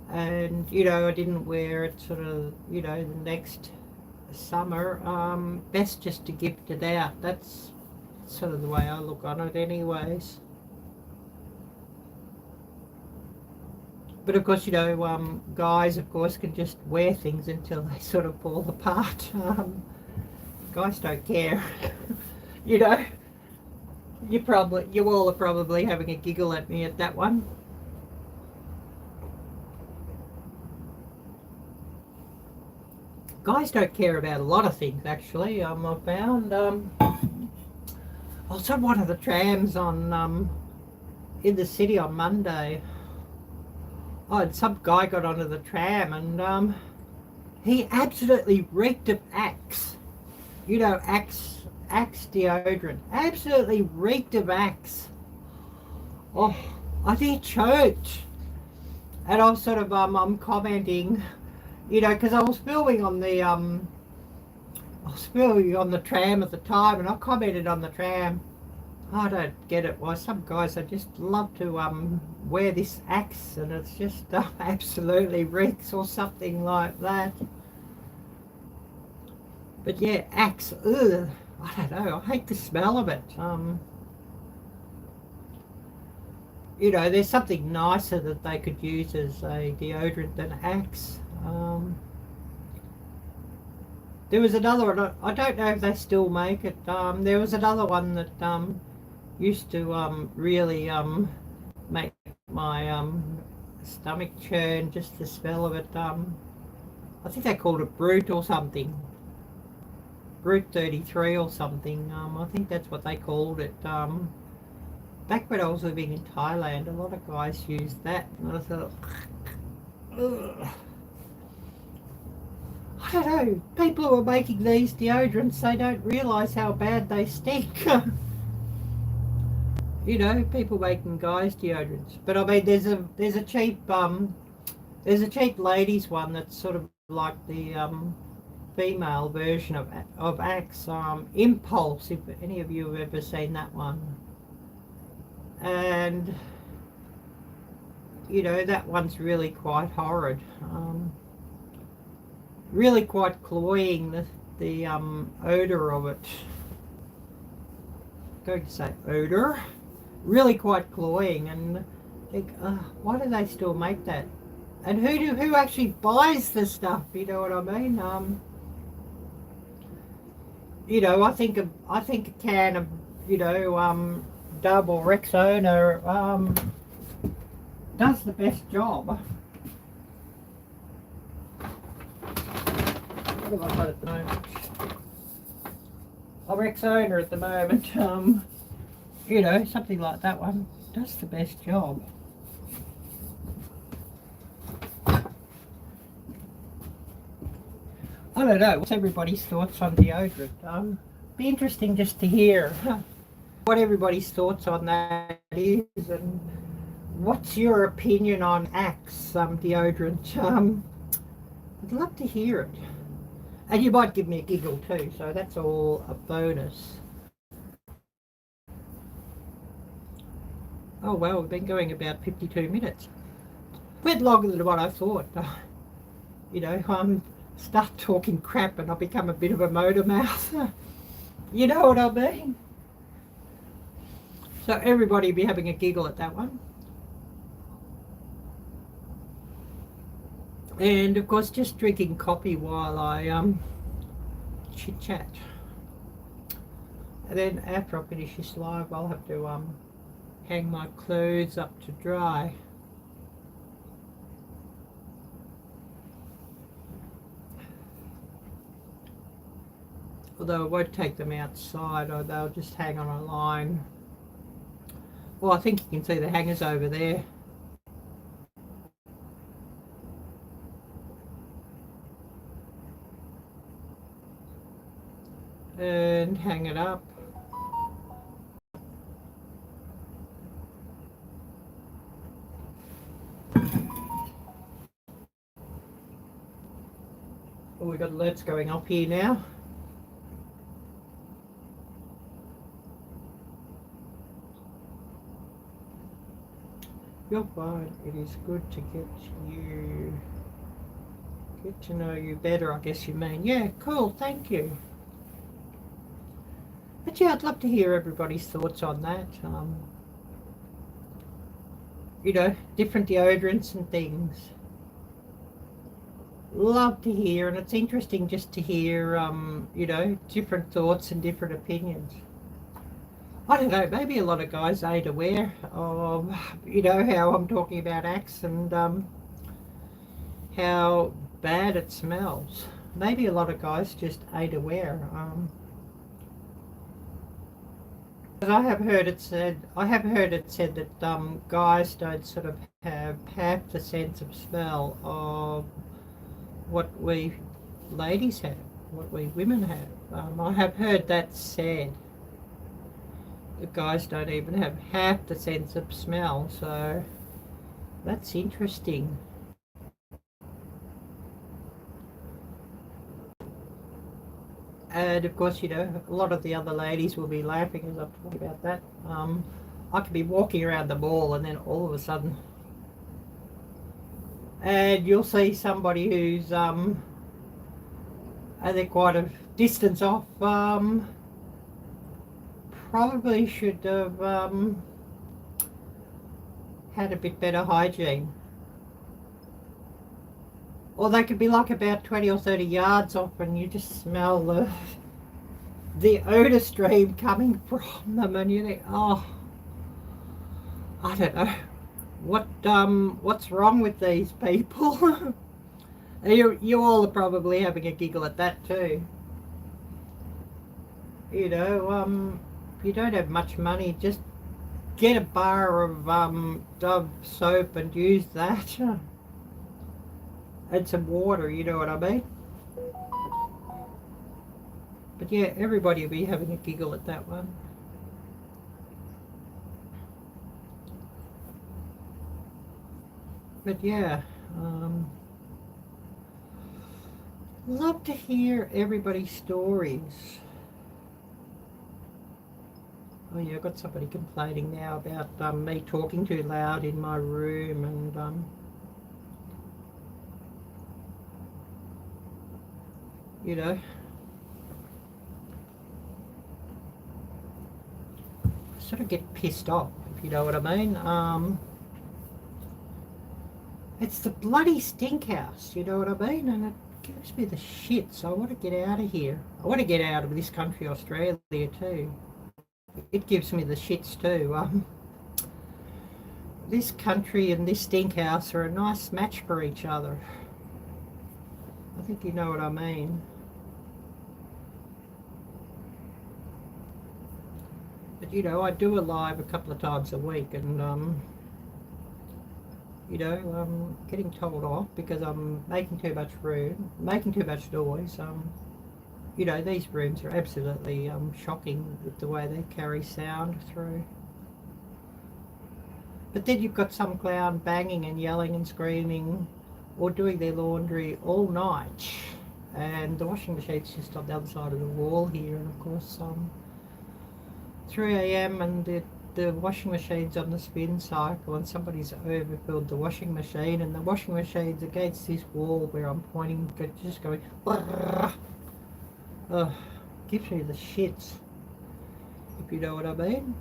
and, you know, I didn't wear it sort of, you know, the next summer, best just to gift it out. That's sort of the way I look on it anyways. But of course, you know, guys, of course, can just wear things until they sort of fall apart. Guys don't care. You know, you all are probably having a giggle at me at that one. Guys don't care about a lot of things, actually. I found. I was on one of the trams on in the city on Monday. Oh, and some guy got onto the tram, and he absolutely reeked of Axe. You know, Axe deodorant. Absolutely reeked of Axe. Oh, I think choked. And I was sort of I'm commenting, you know, because I was filming on the tram at the time, and I commented on the tram. I don't get it. Why some guys, I just love to wear this Axe, and it's just absolutely reeks or something like that. But yeah, Axe. Ugh, I don't know. I hate the smell of it. You know, there's something nicer that they could use as a deodorant than Axe. There was another one. I don't know if they still make it. There was another one that used to really make my stomach churn, just the smell of it. I think they called it Brute or something. Brute 33 or something. I think that's what they called it. back when I was living in Thailand, a lot of guys used that, and I thought, ugh. I don't know, people who are making these deodorants, they don't realise how bad they stink. You know, people making guys deodorants. But I mean, there's a cheap ladies one that's sort of like the female version of Axe, Impulse, if any of you have ever seen that one. And you know, that one's really quite horrid, really quite cloying, the odor of it. I'm going to say odor, really quite cloying, and think, why do they still make that? And who actually buys the stuff? You know what I mean? You know, I think a can of, you know, Dove or Rexona does the best job. What have I got at the moment? A Rexona at the moment. You know, something like that one does the best job. I don't know, what's everybody's thoughts on deodorant? Be interesting just to hear what everybody's thoughts on that is, and what's your opinion on Axe deodorant? I'd love to hear it. And you might give me a giggle too, so that's all a bonus. Oh well, we've been going about 52 minutes. A bit longer than what I thought. You know, start talking crap and I become a bit of a motor mouth. You know what I mean? So everybody be having a giggle at that one. And of course, just drinking coffee while I chit chat. And then after I finish this live, I'll have to hang my clothes up to dry. Although I won't take them outside, or they'll just hang on a line. Well, I think you can see the hangers over there. And hang it up. Oh, we've got alerts going up here now. You're fine. It is good to get to know you better, I guess you mean. Yeah, cool, thank you. But yeah, I'd love to hear everybody's thoughts on that. You know, different deodorants and things. Love to hear, and it's interesting just to hear, you know, different thoughts and different opinions. I don't know, maybe a lot of guys ain't aware of, you know, how I'm talking about Axe and how bad it smells. Maybe a lot of guys just ain't aware. But I have heard it said that guys don't sort of have half the sense of smell of what we ladies have, what we women have. I have heard that said. The guys don't even have half the sense of smell, so that's interesting. And of course, you know, a lot of the other ladies will be laughing as I'm talking about that. I could be walking around the mall and then all of a sudden, and you'll see somebody who's they're quite a distance off, probably should have had a bit better hygiene. Or they could be like about 20 or 30 yards off and you just smell the odour stream coming from them, and you think, oh, I don't know, what's wrong with these people? You all are probably having a giggle at that too. You know, if you don't have much money, just get a bar of Dove soap and use that. And some water, you know what I mean? But yeah, everybody will be having a giggle at that one. But yeah, love to hear everybody's stories. Oh yeah, I've got somebody complaining now about me talking too loud in my room, and you know, I sort of get pissed off, if you know what I mean. It's the bloody stink house, you know what I mean? And it gives me the shits. I want to get out of here. I want to get out of this country, Australia, too. It gives me the shits, too. This country and this stink house are a nice match for each other. I think you know what I mean. But, you know, I do a live a couple of times a week, and you know, I'm getting told off because I'm making too much room, making too much noise. You know, these rooms are absolutely shocking with the way they carry sound through. But then you've got some clown banging and yelling and screaming or doing their laundry all night. And the washing machine's just on the other side of the wall here, and of course 3 a.m. and the washing machine's on the spin cycle, and somebody's overfilled the washing machine, and the washing machine's against this wall where I'm pointing, just going, gives me the shits, if you know what I mean.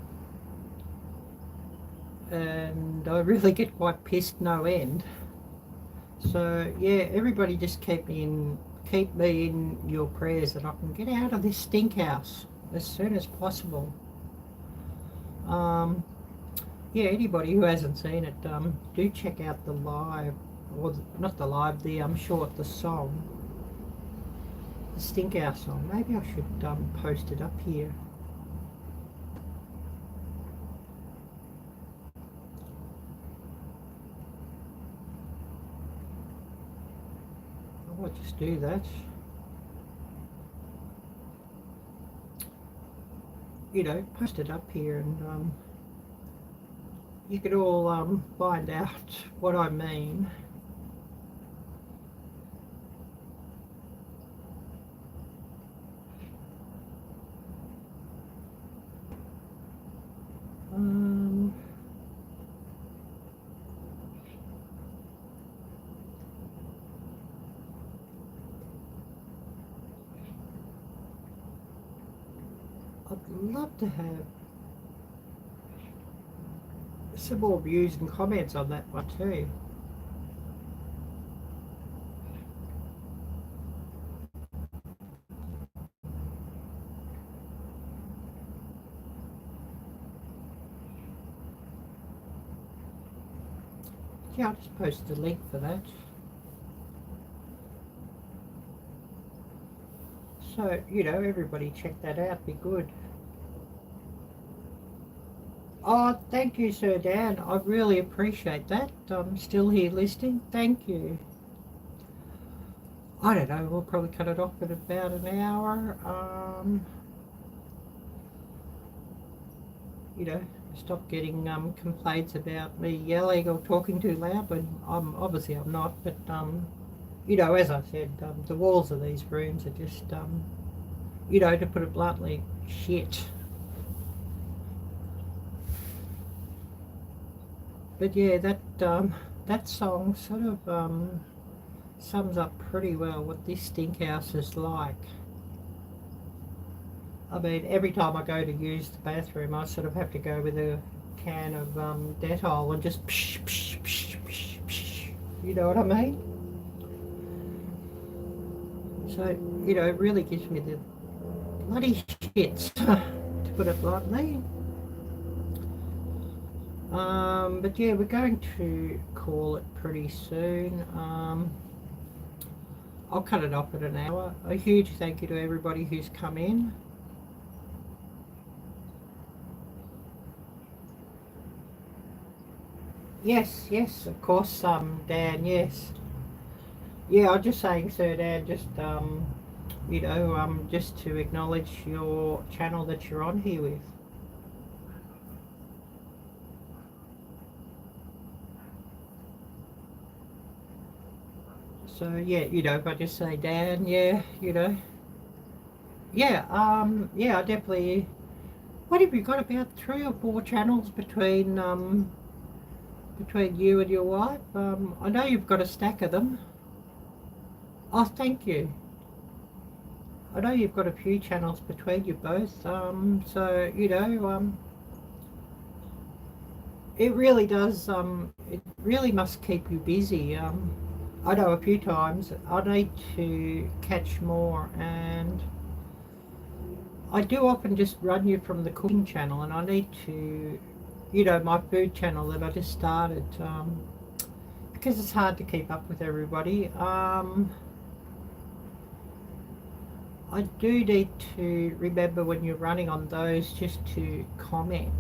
And I really get quite pissed no end. So yeah, everybody just keep me in your prayers that I can get out of this stink house as soon as possible. Yeah, anybody who hasn't seen it, do check out the live, or not the live, the short, the song, the Stink House song. Maybe I should post it up here. I might just do that. You know, post it up here, and you could all find out what I mean. I'd love to have some more views and comments on that one too. Yeah, I'll just post the link for that. So, you know, everybody check that out, be good. Oh, thank you, Sir Dan. I really appreciate that. I'm still here listening. Thank you. I don't know, we'll probably cut it off at about an hour. You know, stop getting complaints about me yelling or talking too loud, but obviously I'm not. But you know, as I said, the walls of these rooms are just, you know, to put it bluntly, shit. But yeah, that song sort of sums up pretty well what this stink house is like. I mean, every time I go to use the bathroom, I sort of have to go with a can of Dettol and just psh, psh, psh, psh, psh, you know what I mean? So, you know, it really gives me the bloody shits, to put it bluntly. But yeah, we're going to call it pretty soon. I'll cut it off at an hour. A huge thank you to everybody who's come in. Yes, yes, of course, Dan, yes. Yeah, I'm just saying, Sir Dan, just, just to acknowledge your channel that you're on here with. So, yeah, if I just say Dan, yeah, yeah, I definitely, what have you got, about 3 or 4 channels between you and your wife? I know you've got a stack of them. Oh, thank you. I know you've got a few channels between you both, so, it really does, it really must keep you busy. I know a few times I need to catch more, and I do often just run you from the cooking channel, and I need to, my food channel that I just started, because it's hard to keep up with everybody. I do need to remember when you're running on those just to comment.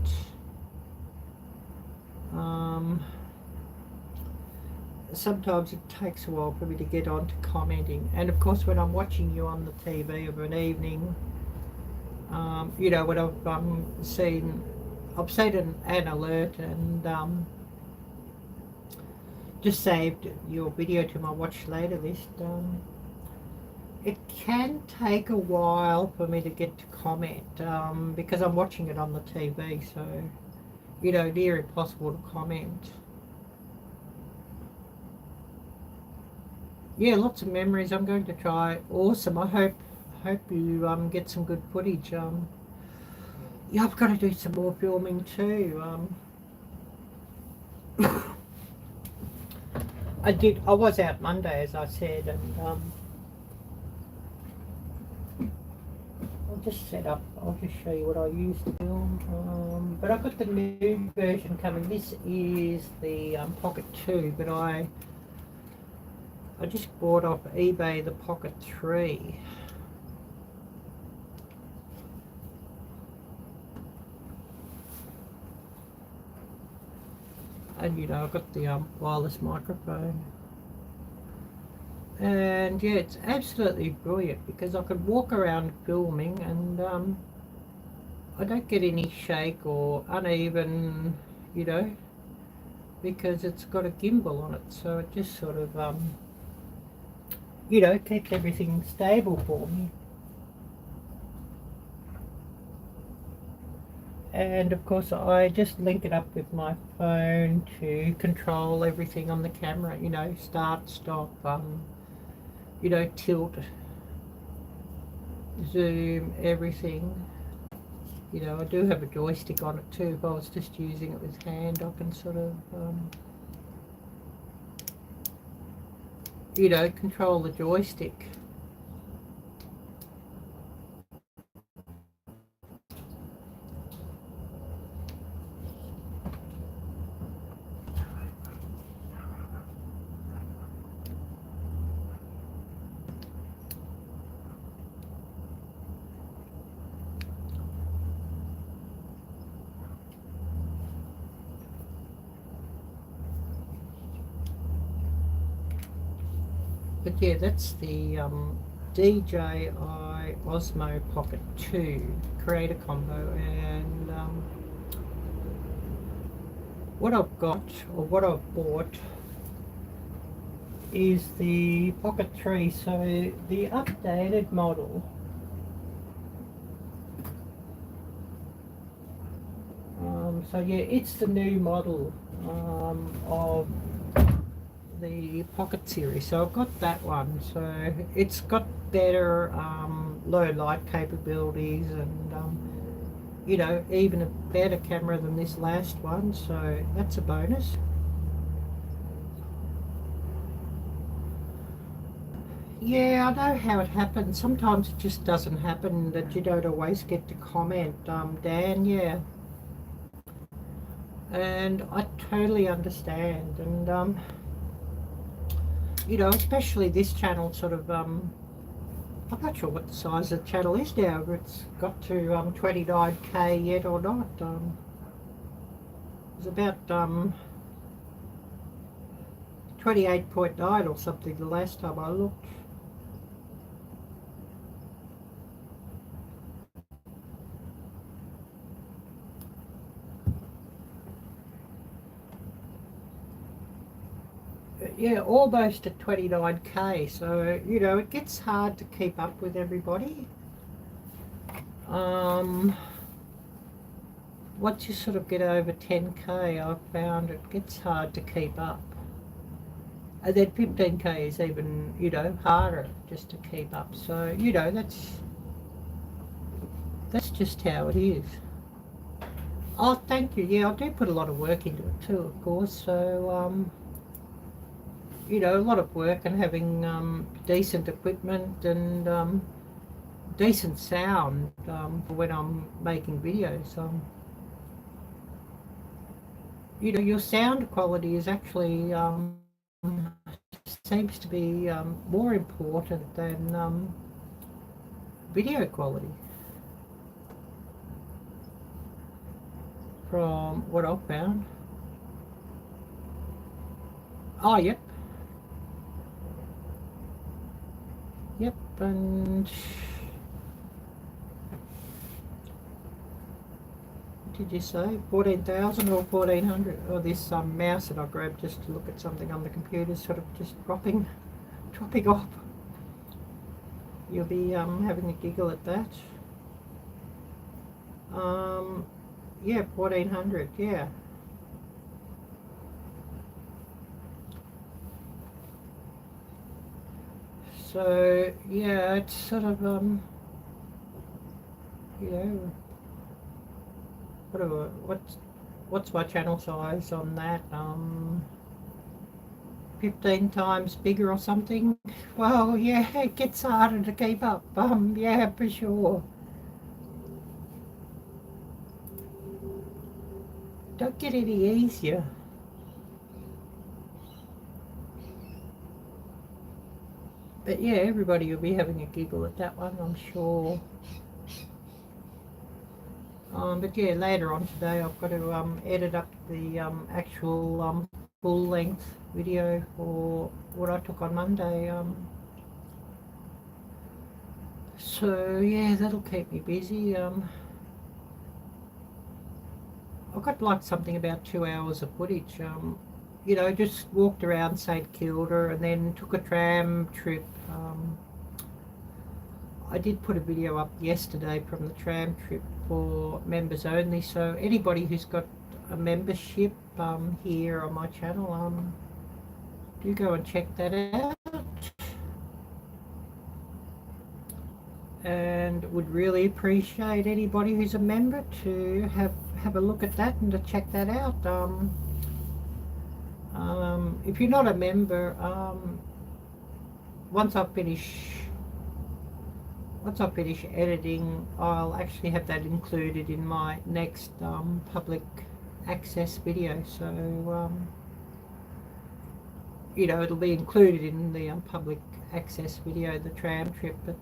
Um, Sometimes it takes a while for me to get on to commenting, and of course when I'm watching you on the TV of an evening, when I've seen an alert, and just saved your video to my watch later list. It can take a while for me to get to comment, because I'm watching it on the TV, so near impossible to comment. Yeah, lots of memories. I'm going to try. Awesome. I hope you get some good footage. Yeah, I've got to do some more filming too. I was out Monday, as I said, and I'll just set up. I'll just show you what I used to film. But I've got the new version coming. This is the Pocket 2, but I just bought off eBay the Pocket 3. And I've got the wireless microphone. And yeah, it's absolutely brilliant because I could walk around filming, and I don't get any shake or uneven, because it's got a gimbal on it, so it just sort of keeps everything stable for me. And of course I just link it up with my phone to control everything on the camera, start, stop, tilt, zoom, everything. I do have a joystick on it too. If I was just using it with hand, I can sort of control the joystick. But yeah, that's the DJI Osmo Pocket 2 creator combo, and what I've got, or what I've bought, is the Pocket 3, so the updated model. So yeah, it's the new model of the Pocket series, so I've got that one. So it's got better low light capabilities, and even a better camera than this last one, so that's a bonus. Yeah, I know how it happens. Sometimes it just doesn't happen, that you don't always get to comment, Dan, yeah. And I totally understand, and especially this channel sort of, I'm not sure what the size of the channel is now, if it's got to 29K yet or not. It's about 28.9 or something the last time I looked. Yeah, almost at 29k, so you know it gets hard to keep up with everybody. Once you sort of get over 10k, I've found it gets hard to keep up. And then 15k is even, you know, harder just to keep up. So, you know, that's just how it is. Oh, thank you. Yeah, I do put a lot of work into it too, of course. So, you know, a lot of work and having decent equipment and decent sound for when I'm making videos. You know, your sound quality is actually seems to be more important than video quality, from what I've found. Oh, yep. Yep, and what did you say? 14,000 or 1,400? Oh, this mouse that I grabbed just to look at something on the computer is sort of just dropping off. You'll be having a giggle at that. Yeah, 1,400, yeah. So, yeah, it's sort of, you know, what's my channel size on that? 15 times bigger or something. Well, yeah, it gets harder to keep up. Yeah, for sure. Don't get any easier. But yeah, everybody will be having a giggle at that one, I'm sure. But yeah, later on today I've got to edit up the actual full-length video for what I took on Monday. So yeah, that'll keep me busy. I've got like something about 2 hours of footage. You know, just walked around St Kilda and then took a tram trip. I did put a video up yesterday from the tram trip for members only, so anybody who's got a membership here on my channel, do go and check that out. And would really appreciate anybody who's a member to have a look at that and to check that out. If you're not a member, once I finish editing, I'll actually have that included in my next public access video. So you know, it'll be included in the public access video, the tram trip, but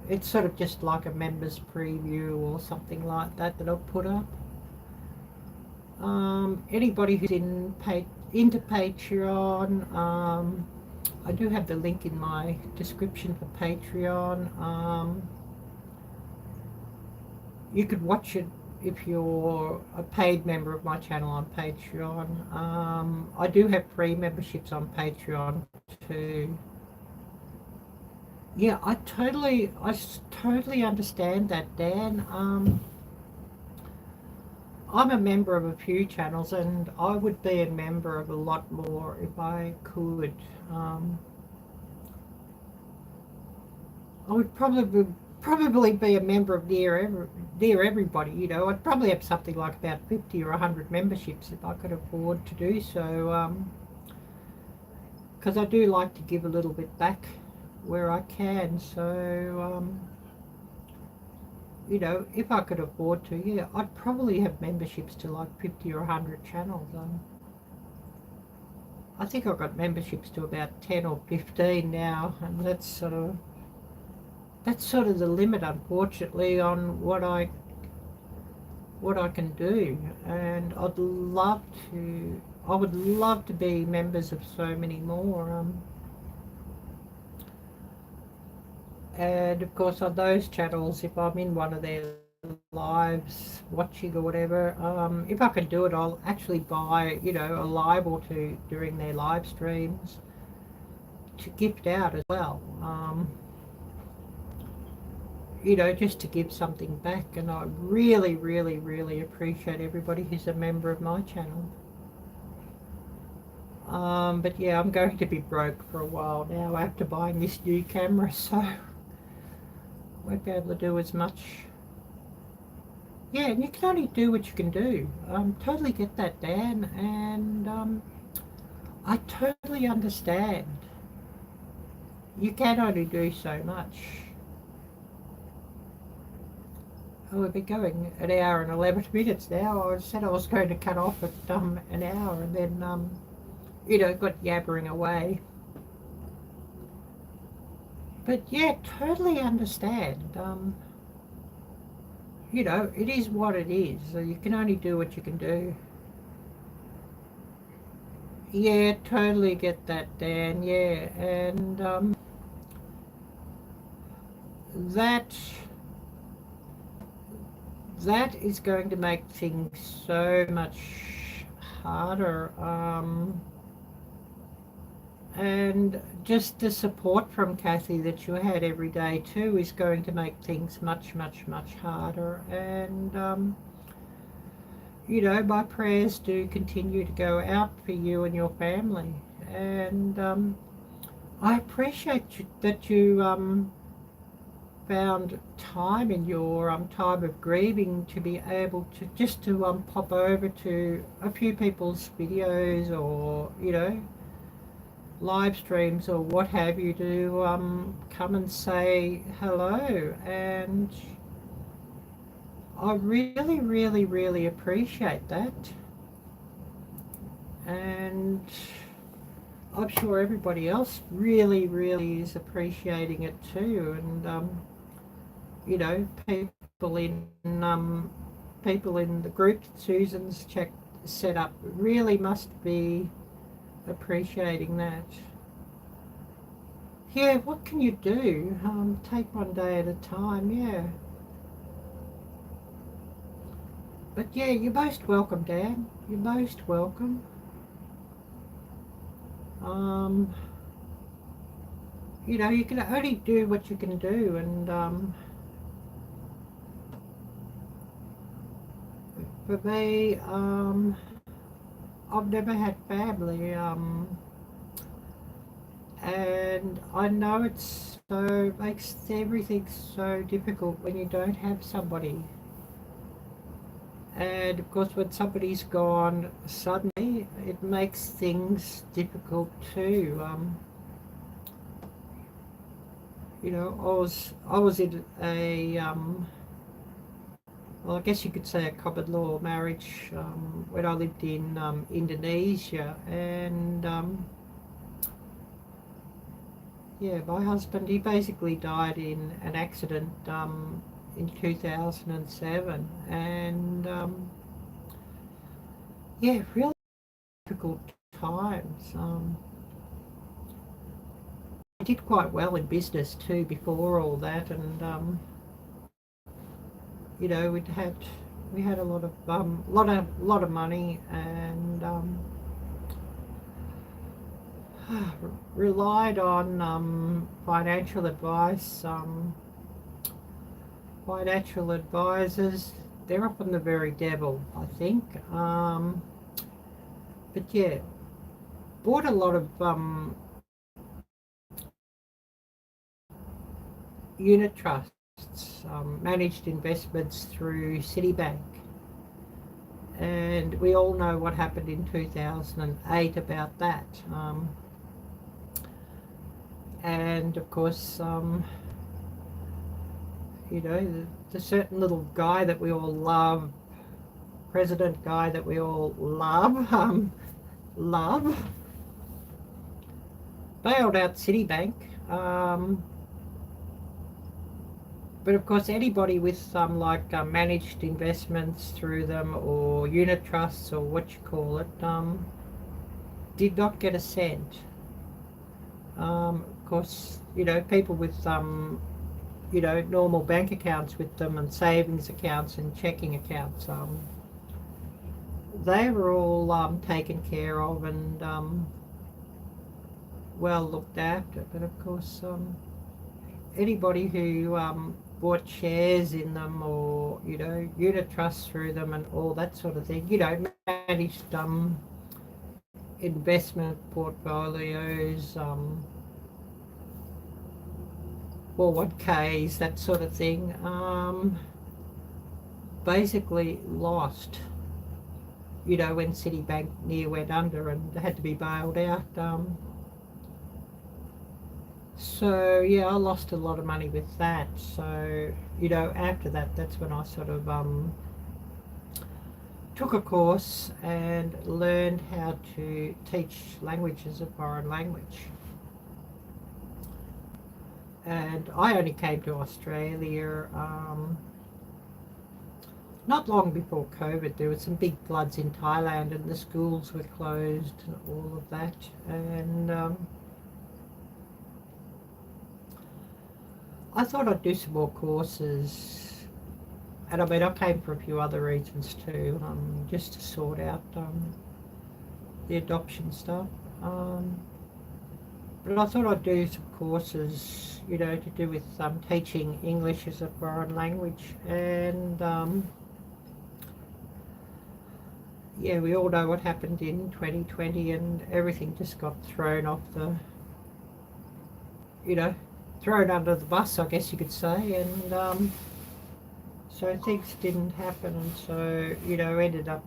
it's sort of just like a members preview or something like that I'll put up. Anybody who's into Patreon, I do have the link in my description for Patreon. You could watch it if you're a paid member of my channel on Patreon. I do have free memberships on Patreon too. Yeah, I totally understand that, Dan. I'm a member of a few channels, and I would be a member of a lot more if I could. I would probably be a member of near everybody. You know, I'd probably have something like about 50 or 100 memberships if I could afford to do so. Because I do like to give a little bit back where I can. So, you know, if I could afford to, yeah, I'd probably have memberships to like 50 or 100 channels. I think I've got memberships to about 10 or 15 now, and that's sort of the limit, unfortunately, on what I can do. And I'd love I would love to be members of so many more. And of course on those channels, if I'm in one of their lives watching or whatever, if I can do it, I'll actually buy, you know, a live or two during their live streams to gift out as well. You know, just to give something back. And I really, really, really appreciate everybody who's a member of my channel. But yeah, I'm going to be broke for a while now after buying this new camera, so I won't be able to do as much. Yeah, and you can only do what you can do. Totally get that, Dan, and I totally understand. You can only do so much. Oh, we've been going an hour and 11 minutes now. I said I was going to cut off at an hour, and then you know, got yabbering away. But yeah, totally understand. You know, it is what it is. So you can only do what you can do. Yeah, totally get that, Dan. Yeah, and that is going to make things so much harder. And just the support from Kathy that you had every day too is going to make things much, much, much harder. And you know, my prayers do continue to go out for you and your family. And I appreciate that you found time in your time of grieving to be able to just to pop over to a few people's videos, or you know, live streams or what have you, to come and say hello. And I really, really, really appreciate that. And I'm sure everybody else really, really is appreciating it too. And you know, people in the group that Susan's set up really must be appreciating that. Yeah, what can you do? Take one day at a time, yeah. But yeah, you're most welcome, Dan. You're most welcome. You know, you can only do what you can do, and for me, I've never had family, and I know makes everything so difficult when you don't have somebody. And of course, when somebody's gone suddenly, it makes things difficult too. You know, I was in a well, I guess you could say a common law marriage when I lived in Indonesia, and yeah, my husband, he basically died in an accident in 2007, and yeah, really difficult times. I did quite well in business too before all that, and you know, we had a lot of money, and relied on financial advice. Financial advisors, they're often the very devil, I think. But yeah, bought a lot of unit trusts, managed investments through Citibank. And we all know what happened in 2008 about that. And of course, you know, the certain little guy that we all love, president guy that we all love, bailed out Citibank. But of course, anybody with managed investments through them, or unit trusts, or what you call it, did not get a cent. Of course, you know, people with you know, normal bank accounts with them and savings accounts and checking accounts, they were all taken care of and well looked after. But of course, anybody who bought shares in them, or you know, unit trusts through them and all that sort of thing, you know, managed investment portfolios, 401ks, that sort of thing, basically lost, you know, when Citibank near went under and had to be bailed out. So yeah, I lost a lot of money with that. So, you know, after that, that's when I sort of took a course and learned how to teach language as a foreign language. And I only came to Australia not long before COVID. There were some big floods in Thailand and the schools were closed and all of that. And I thought I'd do some more courses. And I mean, I came for a few other reasons too, just to sort out the adoption stuff. But I thought I'd do some courses, you know, to do with teaching English as a foreign language. And yeah, we all know what happened in 2020 and everything just got thrown off the, you know, thrown under the bus, I guess you could say. And so things didn't happen, and so, you know, ended up,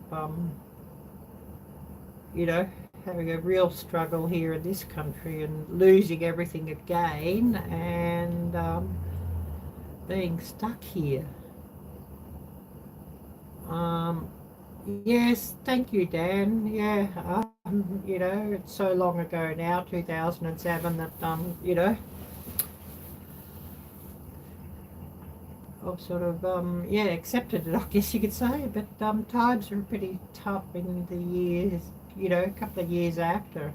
you know, having a real struggle here in this country and losing everything again and being stuck here. Yes, thank you, Dan. Yeah, you know, it's so long ago now, 2007, that, you know, I've sort of, yeah, accepted it, I guess you could say. But times were pretty tough in the years, you know, a couple of years after.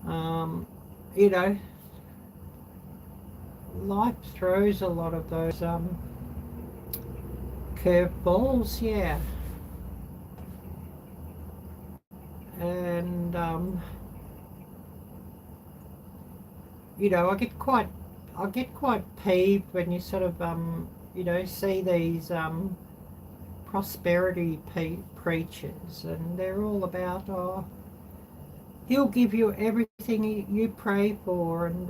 You know, life throws a lot of those curveballs, yeah. And you know, I get quite peeved when you sort of you know, see these prosperity preachers, and they're all about, oh, he'll give you everything you pray for, and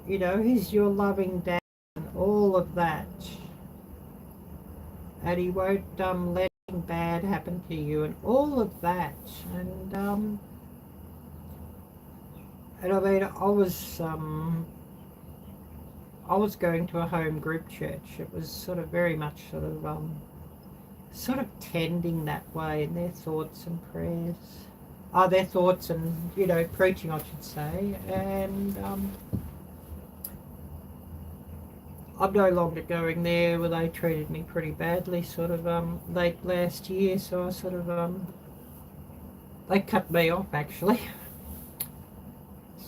you know, he's your loving dad, and all of that, and he won't let anything bad happen to you, and all of that. And I mean, I was going to a home group church. It was sort of very much sort of tending that way in their thoughts and prayers. Their thoughts and, you know, preaching, I should say. And I'm no longer going there, where they treated me pretty badly sort of late last year. So I sort of, they cut me off actually.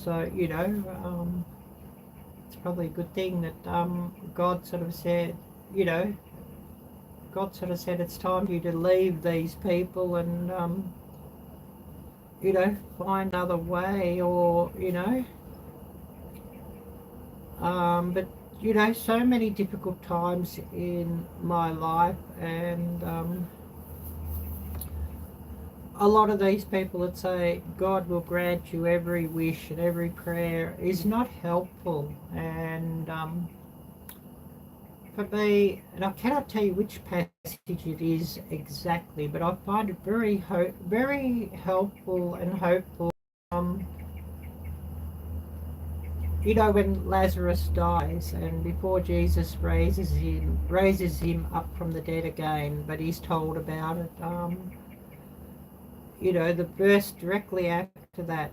So, you know, it's probably a good thing that God sort of said, you know, God sort of said it's time for you to leave these people and, you know, find another way, or, you know, but, you know, so many difficult times in my life, and a lot of these people that say God will grant you every wish and every prayer is not helpful. And for me, and I cannot tell you which passage it is exactly, but I find it very helpful and hopeful. You know, when Lazarus dies, and before Jesus raises him up from the dead again, but he's told about it. You know, the verse directly after that,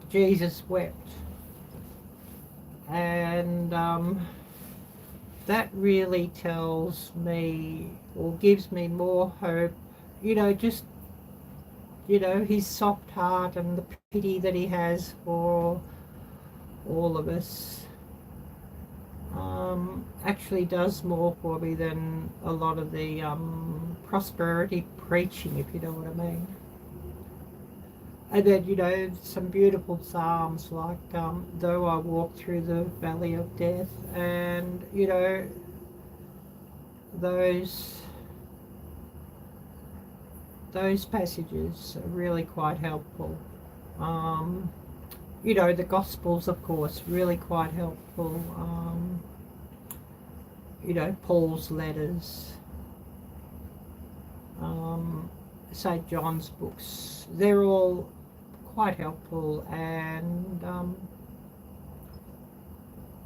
Jesus wept. And that really tells me or gives me more hope, you know, just, you know, his soft heart and the pity that he has for all of us, actually does more for me than a lot of the prosperity preaching, if you know what I mean. And then, you know, some beautiful psalms like, though I walk through the valley of death, and, you know, those passages are really quite helpful. You know, the Gospels, of course, really quite helpful. You know, Paul's letters, St. John's books, they're all quite helpful, and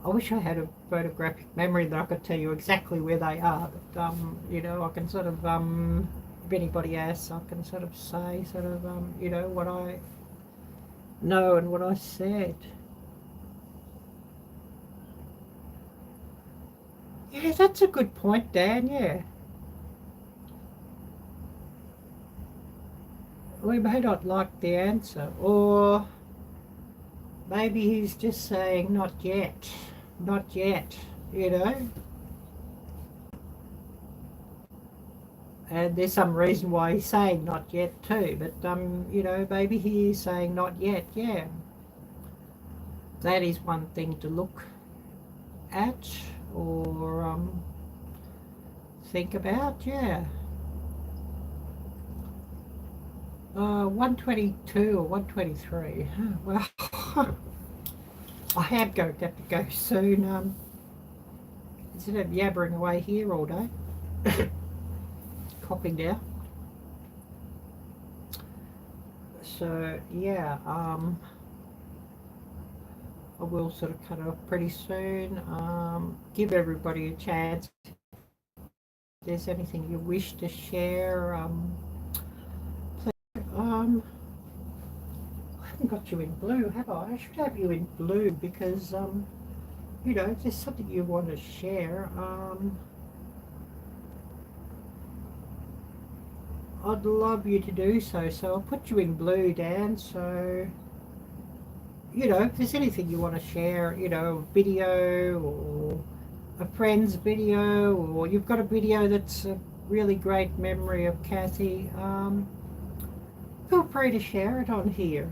I wish I had a photographic memory that I could tell you exactly where they are, but you know, I can sort of, if anybody asks, I can sort of say sort of, you know, what I know and what I said. Yeah, that's a good point, Dan, yeah. We may not like the answer, or maybe he's just saying not yet, not yet, you know. And there's some reason why he's saying not yet too, but you know, maybe he is saying not yet, yeah. That is one thing to look at or think about, yeah. 122 or 123. Well, I am going to have to go soon. Instead of yabbering away here all day, coughing down. So yeah, I will sort of cut it off pretty soon. Give everybody a chance. If there's anything you wish to share, please. I haven't got you in blue, have I? I should have you in blue because, you know, if there's something you want to share, I'd love you to do so. So I'll put you in blue, Dan. So, you know, if there's anything you want to share, you know, a video or a friend's video, or you've got a video that's a really great memory of Kathy, feel free to share it on here.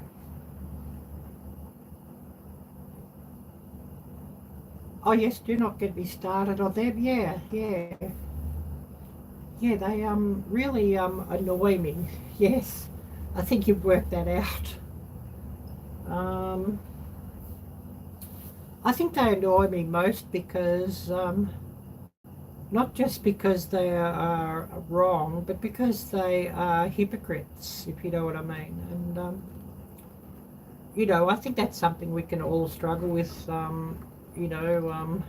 Oh yes, do not get me started on them. Yeah, yeah. Yeah, they really annoy me. Yes, I think you've worked that out. I think they annoy me most because not just because they are wrong, but because they are hypocrites, if you know what I mean. And you know, I think that's something we can all struggle with. You know,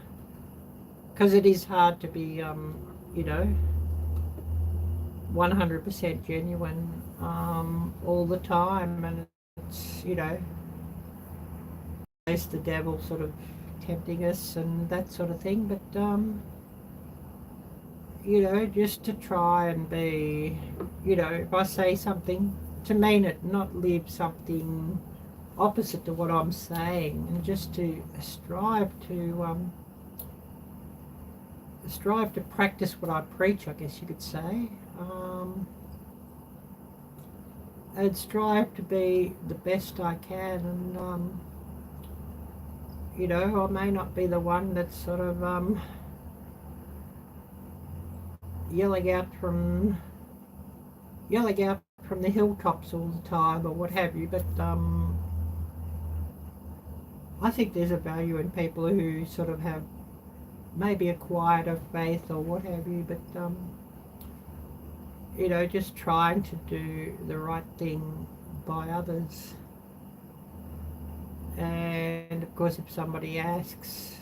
because it is hard to be, you know, 100% genuine all the time, and it's, you know, it's the devil sort of tempting us and that sort of thing, but you know, just to try and be, you know, if I say something, to mean it, not live something opposite to what I'm saying, and just to strive to practice what I preach, I guess you could say. And strive to be the best I can, and you know, I may not be the one that's sort of yelling out from the hilltops all the time or what have you, but I think there's a value in people who sort of have maybe a quieter faith or what have you, but you know, just trying to do the right thing by others. And of course, if somebody asks,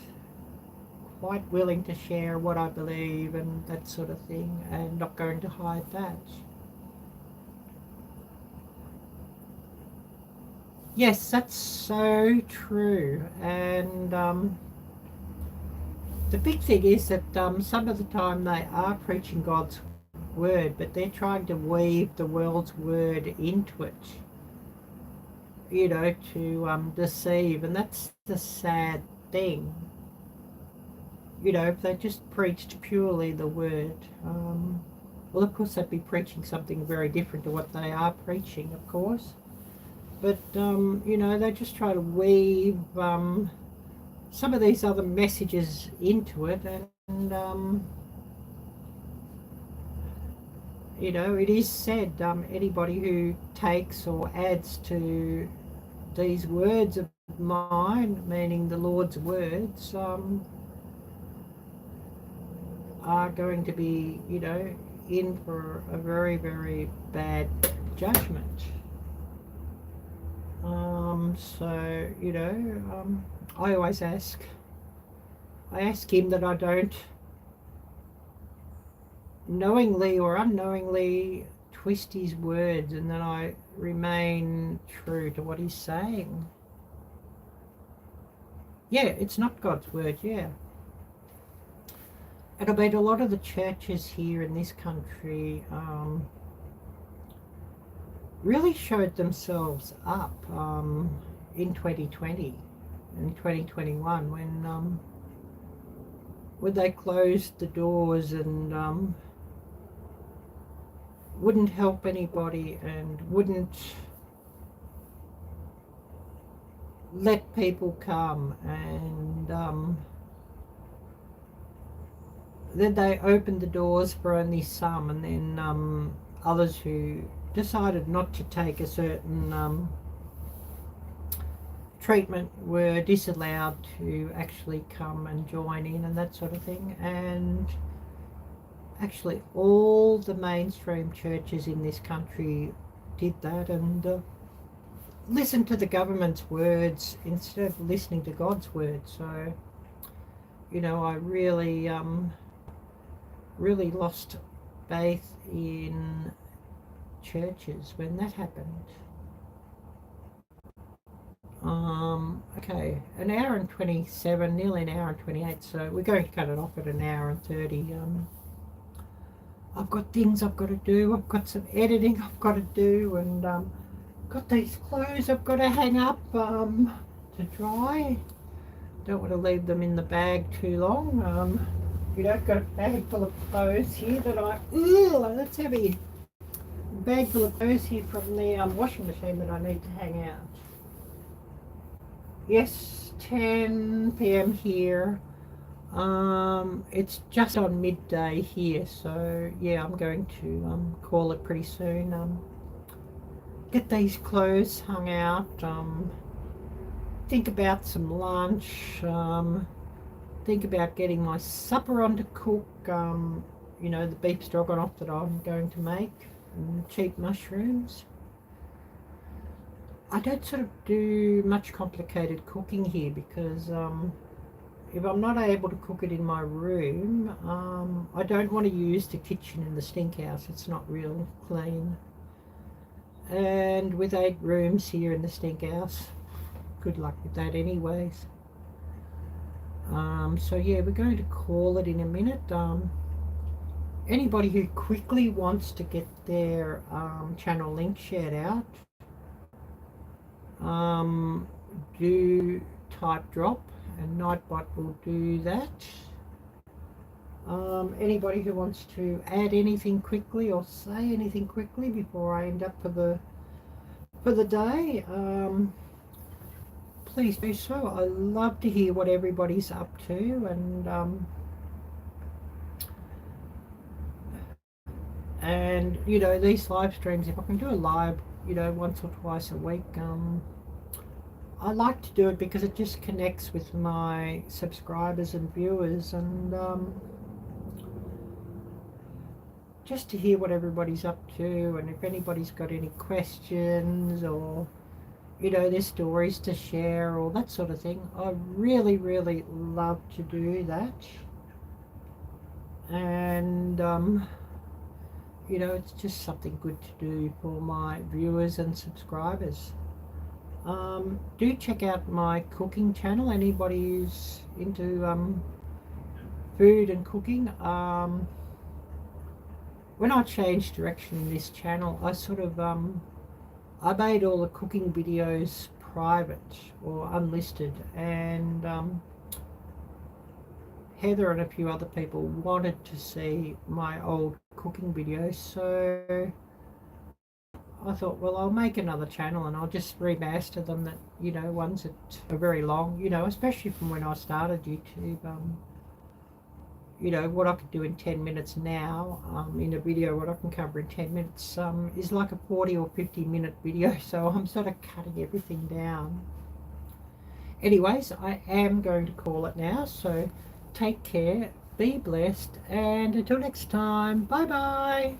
quite willing to share what I believe and that sort of thing, and not going to hide that. Yes, that's so true. And the big thing is that some of the time they are preaching God's word, but they're trying to weave the world's word into it, you know, to deceive, and that's the sad thing. You know, if they just preached purely the word, well, of course they'd be preaching something very different to what they are preaching, of course. But, you know, they just try to weave some of these other messages into it, and you know, it is said anybody who takes or adds to these words of mine, meaning the Lord's words, are going to be, you know, in for a very, very bad judgment. So, you know, I always ask him that I don't knowingly or unknowingly twist his words, and that I remain true to what he's saying. Yeah, it's not God's word, yeah. And I mean, a lot of the churches here in this country really showed themselves up in 2020 and 2021 when they closed the doors and wouldn't help anybody and wouldn't let people come, and then they opened the doors for only some, and then others who decided not to take a certain treatment were disallowed to actually come and join in and that sort of thing. And actually all the mainstream churches in this country did that, and listened to the government's words instead of listening to God's word. So, you know, I really really lost faith in churches when that happened. Okay, an hour and 27, nearly an hour and 28, so we're going to cut it off at an hour and 30. I've got things I've got to do, I've got some editing I've got to do, and got these clothes I've got to hang up to dry. Don't want to leave them in the bag too long. You know, I've got a bag full of clothes here that that's heavy. A bag full of clothes here from the washing machine that I need to hang out. Yes, 10 p.m. here. It's just on midday here, so yeah, I'm going to call it pretty soon. Get these clothes hung out, think about some lunch, think about getting my supper on to cook, you know, the beef stroganoff that I'm going to make, and cheap mushrooms. I don't sort of do much complicated cooking here because if I'm not able to cook it in my room, I don't want to use the kitchen in the stink house. It's not real clean. And with 8 rooms here in the stink house, good luck with that anyways. So yeah, we're going to call it in a minute. Anybody who quickly wants to get their channel link shared out, do type drop and Nightbot will do that. Anybody who wants to add anything quickly or say anything quickly before I end up for the day, please do so. I love to hear what everybody's up to, and you know, these live streams, if I can do a live, you know, once or twice a week, I like to do it because it just connects with my subscribers and viewers, and just to hear what everybody's up to, and if anybody's got any questions or, you know, their stories to share or that sort of thing. I really, really love to do that. And, you know, it's just something good to do for my viewers and subscribers. Do check out my cooking channel. Anybody who's into food and cooking. When I changed direction in this channel, I sort of I made all the cooking videos private or unlisted, and Heather and a few other people wanted to see my old cooking videos, so I thought, well, I'll make another channel and I'll just remaster them, that, you know, ones that are very long, you know, especially from when I started YouTube. You know, what I could do in 10 minutes now, in a video, what I can cover in 10 minutes is like a 40 or 50-minute video, so I'm sort of cutting everything down. Anyways, I am going to call it now, so take care, be blessed, and until next time, bye bye.